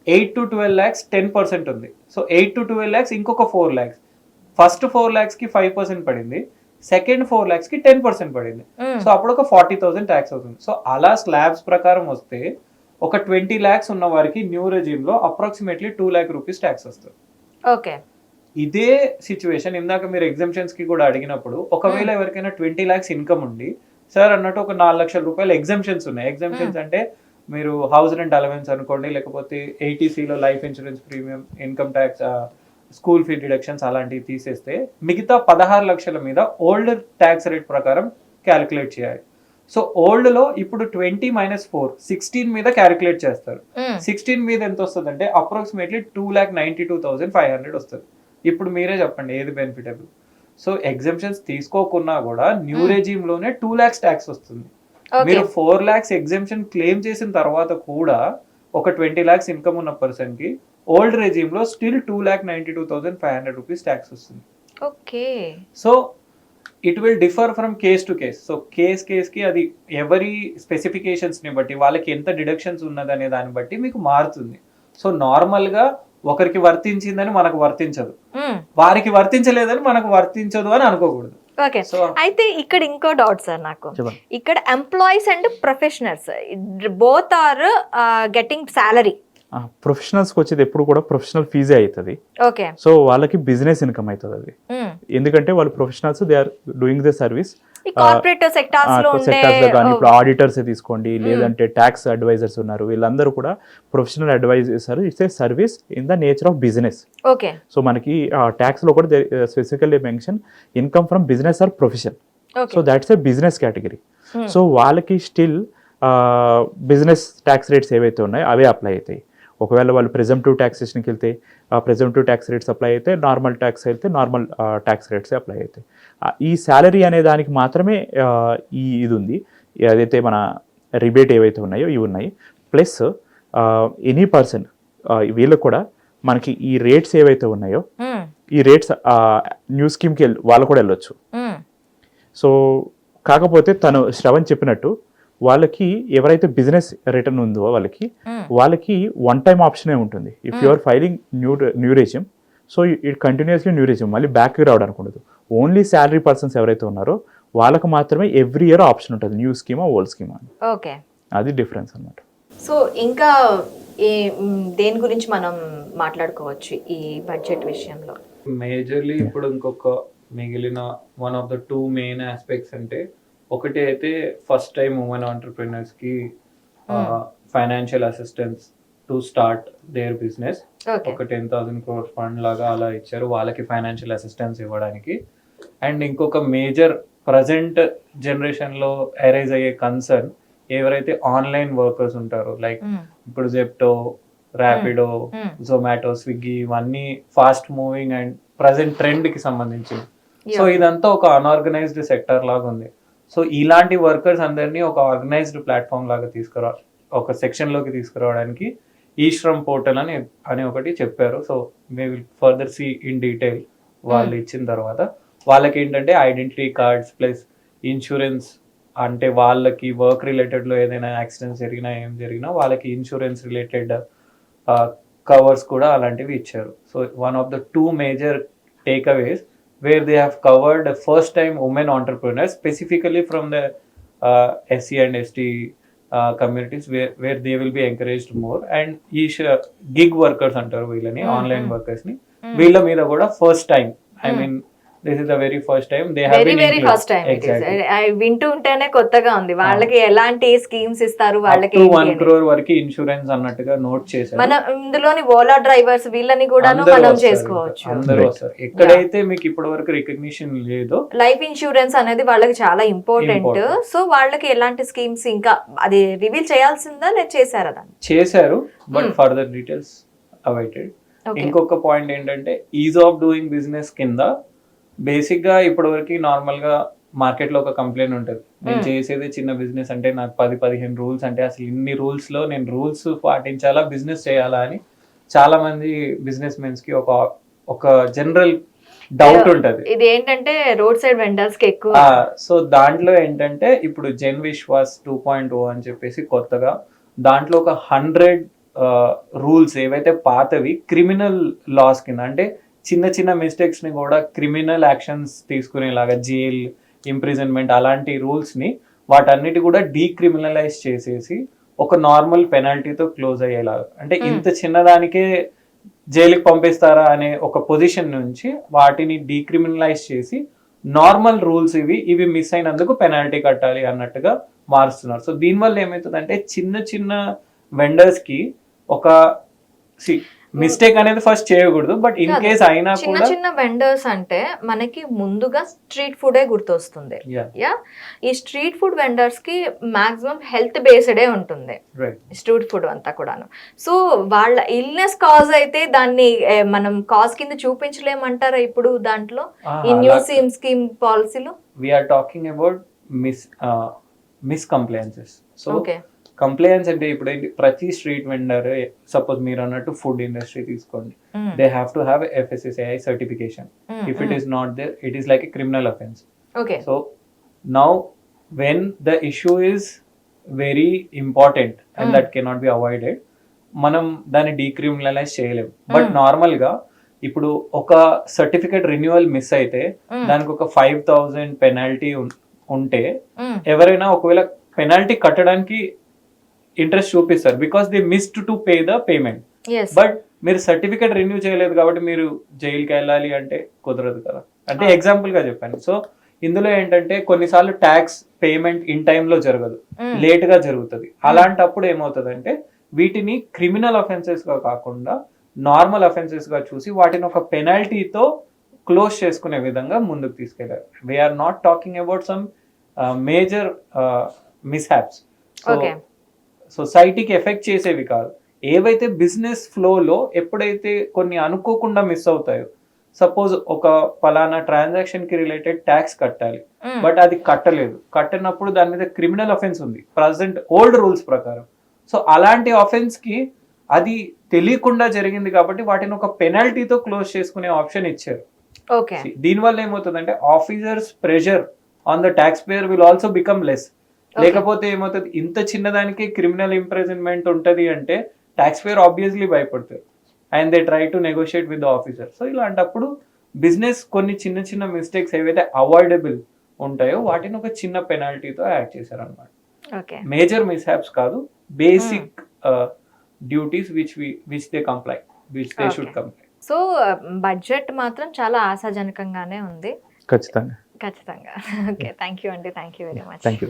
Speaker 3: 8 to 12 lakhs 10% ఉంది. సో 8 to 12 lakhs ఇంకొక 4 lakhs. ఫస్ట్ 4 lakhs కి 5% పడింది, సెకండ్ 4 lakhs కి 10% పడింది. సో అప్పుడు ఒక 40,000 ట్యాక్స్ అవుతుంది. సో అలా స్లాబ్స్ ప్రకారం వస్తే ఒక 20 lakhs ఉన్న వారికి న్యూ రెజిమ్ లో అప్రాక్సిమేట్లీ 2 lakh rupees ట్యాక్స్ వస్తుంది.
Speaker 1: ఓకే.
Speaker 3: ఇదే సిచ్యువేషన్ ఇందాక మీరు ఎగ్జామ్షన్స్ కి కూడా అడిగినప్పుడు, ఒకవేళ ఎవరికైనా 20 lakhs ఇన్కమ్ ఉండి సార్ అన్నట్టు ఒక 4 లక్షల రూపాయలు ఎగ్జామ్షన్స్ ఉన్నాయి. ఎగ్జామ్షన్స్ అంటే మీరు హౌస్ రెంట్ అలవెన్స్ అనుకోండి, లేకపోతే ఏటీసీలో life insurance premium, income tax, school fee deductions అలాంటివి తీసేస్తే మిగతా 16 లక్షల మీద ఓల్డ్ ట్యాక్స్ రేట్ ప్రకారం క్యాలిక్యులేట్ చేయాలి. సో ఓల్డ్ లో ఇప్పుడు 20 - 4 16 మీద క్యాలిక్యులేట్ చేస్తారు. 16 మీద ఎంత వస్తుంది అంటే అప్రాక్సిమేట్లీ 2,92,500 వస్తుంది. ఇప్పుడు మీరే చెప్పండి ఏది బెనిఫిటబుల్. సో ఎగ్జామ్షన్స్ తీసుకోకున్నా కూడా న్యూ రెజీమ్ లోనే 2 lakhs ట్యాక్స్ వస్తుంది. మీరు 4 lakhs ఎగ్జామ్షన్ క్లెయిమ్ చేసిన తర్వాత కూడా ఒక 20 lakhs ఇన్కమ్ ఉన్న పర్సన్ కి ఓల్డ్ రెజీమ్ లో స్టిల్ 2,92,500 రూపీస్ ట్యాక్స్ వస్తుంది.
Speaker 1: Okay.
Speaker 3: So it will differ from case to case. So case కి అది ఎవరి స్పెసిఫికేషన్స్ ని బట్టి, వాళ్ళకి ఎంత డిడక్షన్స్ ఉన్నదనే దాన్ని బట్టి మీకు మారుతుంది. సో నార్మల్ గా ఒకరికి వర్తించిందని మనకు వర్తించదు, వారికి వర్తించలేదని మనకు వర్తించదు అని అనుకోకూడదు.
Speaker 1: ఓకే,
Speaker 3: సో
Speaker 1: అయితే ఇక్కడ ఇంకో డౌట్ సార్ నాకు.
Speaker 2: చెప్పండి.
Speaker 1: ఇక్కడ employees and professionals both are getting salary.
Speaker 2: ప్రొఫెషనల్స్కి వచ్చేది ఎప్పుడు కూడా ప్రొఫెషనల్ ఫీజే అవుతుంది.
Speaker 1: ఓకే.
Speaker 2: సో వాళ్ళకి బిజినెస్ ఇన్కమ్ అవుతుంది అది, ఎందుకంటే వాళ్ళు professionals, they are doing the service.
Speaker 1: ఈ కార్పొరేట్ సెక్టార్స్ లో ఉండే
Speaker 2: సెక్టార్స్ కానీ ఇప్పుడు ఆడిటర్స్ తీసుకోండి, లేదంటే ట్యాక్స్ అడ్వైజర్స్ ఉన్నారు, వీళ్ళందరూ కూడా ప్రొఫెషనల్ అడ్వైజ్ చేస్తారు. It's a service in the nature of business.
Speaker 1: Okay.
Speaker 2: So మనకి ట్యాక్స్ లో కూడా specifically mention income from business are profession. So that's a business category. So వాళ్ళకి స్టిల్ బిజినెస్ ట్యాక్స్ రేట్స్ ఏవైతే ఉన్నాయో అవే అప్లై అవుతాయి. ఒకవేళ వాళ్ళు ప్రెజంప్టివ్ ట్యాక్సేషన్కి వెళ్తే ప్రెజంప్టివ్ ట్యాక్స్ రేట్స్ అప్లై అయితే, నార్మల్ ట్యాక్స్ అయితే నార్మల్ ట్యాక్స్ రేట్స్ అప్లై అవుతాయి. ఈ శాలరీ అనే దానికి మాత్రమే ఇది ఉంది, ఏదైతే మన రిబేట్ ఏవైతే ఉన్నాయో ఇవి ఉన్నాయి. ప్లస్ ఎనీ పర్సన్ వీళ్ళకు కూడా మనకి ఈ రేట్స్ ఏవైతే ఉన్నాయో ఈ రేట్స్ న్యూ స్కీమ్కి వాళ్ళు కూడా వెళ్ళొచ్చు. సో కాకపోతే తను శ్రవణ్ చెప్పినట్టు వాళ్ళకి ఎవరైతే బిజినెస్ రిటర్న్ ఉందో వాళ్ళకి వన్ టైం ఆప్షనే ఉంటుంది. If you are filing new regime, so it continuously new regime, మళ్ళీ బ్యాక్కి రావడానికి ఉండదు. ఓన్లీ శాలరీ పర్సన్స్ ఎవరైతే ఉన్నారో వాళ్ళకి మాత్రమే ఎవ్రీ ఇయర్ ఆప్షన్ ఉంటుంది, న్యూ స్కీమా ఓల్డ్ స్కీమా అని.
Speaker 1: ఓకే,
Speaker 2: అది డిఫరెన్స్ అన్నమాట.
Speaker 1: సో ఇంకా దేని గురించి మనం మాట్లాడుకోవచ్చు ఈ బడ్జెట్ విషయంలో?
Speaker 3: మేజర్లీ ఇప్పుడు ఇంకొక మిగిలిన one of the two main aspects అంటే, ఒకటి అయితే ఫస్ట్ టైం ఉమెన్ ఆంటర్ప్రినర్స్ కి financial assistance to start their business. ఒక 10,000 crore ఫండ్ లాగా అలా ఇచ్చారు వాళ్ళకి ఫైనాన్షియల్ అసిస్టెన్స్ ఇవ్వడానికి. అండ్ ఇంకొక మేజర్ ప్రజెంట్ జనరేషన్ లో అరైజ్ అయ్యే కన్సర్న్, ఎవరైతే ఆన్లైన్ వర్కర్స్ ఉంటారో, లైక్ ఇప్పుడు జెప్టో, ర్యాపిడో, జొమాటో, స్విగ్గీ, ఇవన్నీ fast moving and present trend కి సంబంధించింది. సో ఇదంతా ఒక అన్ఆర్గనైజ్డ్ సెక్టర్ లాగా ఉంది. సో ఇలాంటి వర్కర్స్ అందరినీ ఒక ఆర్గనైజ్డ్ ప్లాట్ఫామ్ లాగా ఒక సెక్షన్ లోకి తీసుకురావడానికి ఈ శ్రమ్ పోర్టల్ అని ఒకటి చెప్పారు. So may will further see in detail వాళ్ళు ఇచ్చిన తర్వాత. వాళ్ళకి ఏంటంటే ఐడెంటిటీ కార్డ్స్ ప్లస్ ఇన్సూరెన్స్, అంటే వాళ్ళకి వర్క్ రిలేటెడ్ లో ఏదైనా యాక్సిడెంట్స్ జరిగినా ఏం జరిగినా వాళ్ళకి ఇన్సూరెన్స్ రిలేటెడ్ కవర్స్ కూడా అలాంటివి ఇచ్చారు. So one of the two major takeaways where they have covered the first time women entrepreneurs specifically from the SC and ST communities where they will be encouraged more. And each gig workers antaru veelani online workers ni veela meeda kuda first time, I mean this is the very first time they have been
Speaker 1: very first time.
Speaker 3: Exactly.
Speaker 1: వింటూ ఉంటేనే కొత్తగా ఉంది. వాళ్ళకి ఎలాంటి schemes ఇస్తారు, వాళ్ళకి
Speaker 3: 1 crore వరకు insurance అన్నట్టుగా నోట్ చేశారు.
Speaker 1: మనం ఇందులోని ఓలా డ్రైవర్స్ వీళ్ళని కూడా మనం చేసుకోవచ్చు.
Speaker 3: అందరూ వస్తారు. ఎక్కడైతే మీకు ఇప్పటి వరకు రికగ్నిషన్ లేదో
Speaker 1: లైఫ్ ఇన్సూరెన్స్ అనేది వాళ్ళకి చాలా ఇంపార్టెంట్. సో వాళ్ళకి ఎలాంటి స్కీమ్స్ ఇంకా అది రివీల్ చేయాల్సిందా లేదా చేశారా? దాన్ని
Speaker 3: చేశారు, బట్ ఫర్దర్ డీటెయిల్స్ అవైటెడ్. ఇంకొక పాయింట్ ఏంటంటే ఈజ్ ఆఫ్ డూయింగ్ బిజినెస్ కింద బేసిక్ గా ఇప్పటి వరకు నార్మల్ గా మార్కెట్ లో ఒక కంప్లైంట్ ఉంటుంది, నేను చేసేది చిన్న బిజినెస్ అంటే నాకు 10-15 రూల్స్, అంటే అసలు ఇన్ని రూల్స్ లో నేను రూల్స్ పాటించాలా బిజినెస్ చేయాలా అని చాలా మంది బిజినెస్ మెన్స్ కి ఒక జనరల్ డౌట్ ఉంటది.
Speaker 1: ఇది ఏంటంటే రోడ్ సైడ్ వెండర్స్ కి ఎక్కువ.
Speaker 3: సో దాంట్లో ఏంటంటే ఇప్పుడు జన్ విశ్వాస్ 2.0 అని చెప్పేసి కొత్తగా దాంట్లో ఒక 100 రూల్స్ ఏవైతే పాతవి క్రిమినల్ లాస్ కింద, అంటే చిన్న చిన్న మిస్టేక్స్ ని కూడా క్రిమినల్ యాక్షన్స్ తీసుకునేలాగా జైల్, ఇంప్రిజన్మెంట్ అలాంటి రూల్స్ ని వాటన్నిటి కూడా డీక్రిమినలైజ్ చేసేసి ఒక నార్మల్ పెనాల్టీతో క్లోజ్ అయ్యేలాగా, అంటే ఇంత చిన్నదానికే జైలుకి పంపిస్తారా అనే ఒక పొజిషన్ నుంచి వాటిని డీక్రిమినలైజ్ చేసి నార్మల్ రూల్స్ ఇవి మిస్ అయినందుకు పెనాల్టీ కట్టాలి అన్నట్టుగా మారుస్తున్నారు. సో దీనివల్ల ఏమవుతుందంటే చిన్న చిన్న వెండర్స్ కి ఒక మిస్టేక్ అనేది ఫస్ట్ చేయకూడదు, బట్ ఇన్ కేస్ అయినా
Speaker 1: చిన్న
Speaker 3: కూడా
Speaker 1: చిన్న వెండర్స్ అంటే మనకి ముందుగా స్ట్రీట్ ఫుడే గుర్తొస్తుంది. ఈ స్ట్రీట్ ఫుడ్ వెండర్స్ కి మాక్సిమం హెల్త్ బేస్డే ఉంటుంది స్ట్రీట్ ఫుడ్ అంతా కూడాను. సో వాళ్ళ ఇల్నెస్ కాజ్ అయితే దాన్ని మనం కాజ్ కింద చూపించలేమంటారా ఇప్పుడు దాంట్లో ఈ న్యూ స్కీమ్ పాలసీలో?
Speaker 3: We're talking about miss compliances. So compliance అంటే ఇప్పుడు ప్రతి స్ట్రీట్ వెండర్, సపోజ్ మీరు అన్నట్టు ఫుడ్ ఇండస్ట్రీ తీసుకోండి, they have to have FSSAI certification. If it is not there, it is like a criminal offence. So now when the issue is very important and that cannot be avoided, మనం దాన్ని decriminalise చేయలేము. But normal గా ఇప్పుడు ఒక certificate renewal miss అయితే దానికి ఒక 5,000 penalty ఉంటే ఎవరైనా ఒకవేళ పెనాల్టీ కట్టడానికి ఇంట్రెస్ట్ చూపిస్తారు because they missed to pay the payment. But మీరు సర్టిఫికేట్ రెన్యూ చేయలేదు కాబట్టి మీరు జైలుకి వెళ్ళాలి అంటే కుదరదు కదా. అంటే ఎగ్జాంపుల్ గా చెప్పాను. సో ఇందులో ఏంటంటే కొన్నిసార్లు ట్యాక్స్ పేమెంట్ ఇన్ టైంలో జరగదు, లేట్ గా జరుగుతుంది. అలాంటప్పుడు ఏమవుతుందంటే వీటిని క్రిమినల్ అఫెన్సెస్ గా కాకుండా నార్మల్ అఫెన్సెస్ గా చూసి వాటిని ఒక పెనాల్టీతో క్లోజ్ చేసుకునే విధంగా ముందుకు తీసుకెళ్లారు. We're not talking about some major mishaps. So సొసైటీకి ఎఫెక్ట్ చేసేవి కాదు. ఏవైతే బిజినెస్ ఫ్లోలో ఎప్పుడైతే కొన్ని అనుకోకుండా మిస్ అవుతాయో, సపోజ్ ఒక పలానా ట్రాన్సాక్షన్ కి రిలేటెడ్ ట్యాక్స్ కట్టాలి బట్ అది కట్టనప్పుడు దాని మీద క్రిమినల్ అఫెన్స్ ఉంది ప్రజెంట్ ఓల్డ్ రూల్స్ ప్రకారం. సో అలాంటి అఫెన్స్ కి అది తెలియకుండా జరిగింది కాబట్టి వాటిని ఒక పెనాల్టీతో క్లోజ్ చేసుకునే ఆప్షన్ ఇచ్చారు. దీనివల్ల ఏమవుతుందంటే officers pressure on the tax payer will also become less. లేకపోతే ఏమవుతుంది, ఇంత చిన్నదానికి క్రిమినల్ ఇంప్రిజన్మెంట్ ఉంటది అంటే ట్యాక్స్ పేయర్ ఆబ్వియస్లీ భయపడతారు and they try to negotiate with the officer. So ఇలాంటప్పుడు బిజినెస్ కొన్ని చిన్న చిన్న మిస్టేక్స్ ఏవైతే అవాయిడబుల్ ఉంటాయో వాటిని ఒక చిన్న పెనాల్టీతో యాడ్ చేశారు అనమాట. మేజర్ మిస్హ్యాప్స్ కాదు, basic duties which they comply, which they should comply.
Speaker 1: So budget మాత్రం చాలా ఆశాజనకంగానే ఉంది.
Speaker 2: ఖచ్చితంగా.
Speaker 1: ఓకే, థ్యాంక్ యూ అండి, thank you very much.
Speaker 2: Thank you.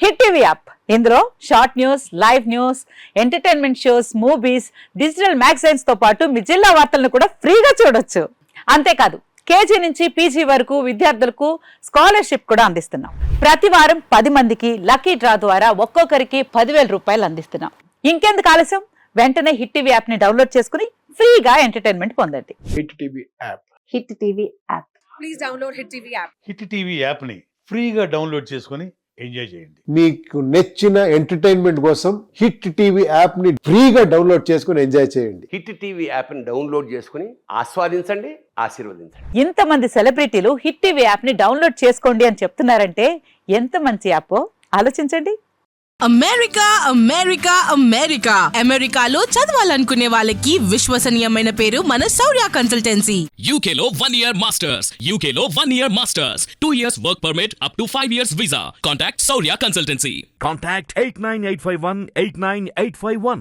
Speaker 4: Hit TV app, ఇందులో short news, live news, entertainment shows, movies, digital magazines తో పాటు మీ జిల్లా వార్తలను కూడా ఫ్రీగా చూడొచ్చు. అంతేకాదు కేజీ నుంచి పీజీ వరకు విద్యార్థులకు స్కాలర్షిప్ కూడా అందిస్తున్నాం. ప్రతి వారం 10 మందికి లక్కీ డ్రా ద్వారా ఒక్కొక్కరికి 10,000 రూపాయలు అందిస్తున్నాం. ఇంకెందుకు ఆలస్యం, వెంటనే హిట్ టీవీ యాప్ ని డౌన్లోడ్ చేసుకుని ఫ్రీగా ఎంటర్టైన్మెంట్ పొందండి.
Speaker 5: Hit TV app.
Speaker 4: Hit TV app.
Speaker 6: Please download hit TV app.
Speaker 5: Hit TV app ని ఫ్రీగా డౌన్లోడ్ చేసుకొని ఎంజాయ్ చేయండి.
Speaker 7: మీకు నచ్చిన ఎంటర్టైన్మెంట్ కోసం హిట్ టీవీ యాప్ ని ఫ్రీగా డౌన్లోడ్ చేసుకొని ఎంజాయ్ చేయండి.
Speaker 8: హిట్ టీవీ యాప్ ని డౌన్లోడ్ చేసుకుని ఆస్వాదించండి, ఆశీర్వదించండి.
Speaker 4: ఇంతమంది సెలబ్రిటీలు హిట్ టీవీ యాప్ ని డౌన్లోడ్ చేసుకోండి అని చెప్తున్నారంటే ఎంత మంచి యాప్ ఆలోచించండి.
Speaker 6: అమెరికా అమెరికా అమెరికా అమెరికాలో చదవాలనుకునే వాళ్ళకి విశ్వసనీయమైన పేరు మన శౌర్య కన్సల్టెన్సీ.
Speaker 9: UK లో 1 year masters, UK లో 1 year masters, 2 years work permit up to 5 years visa. Contact Saurya Consultancy.
Speaker 10: Contact 89851 89851.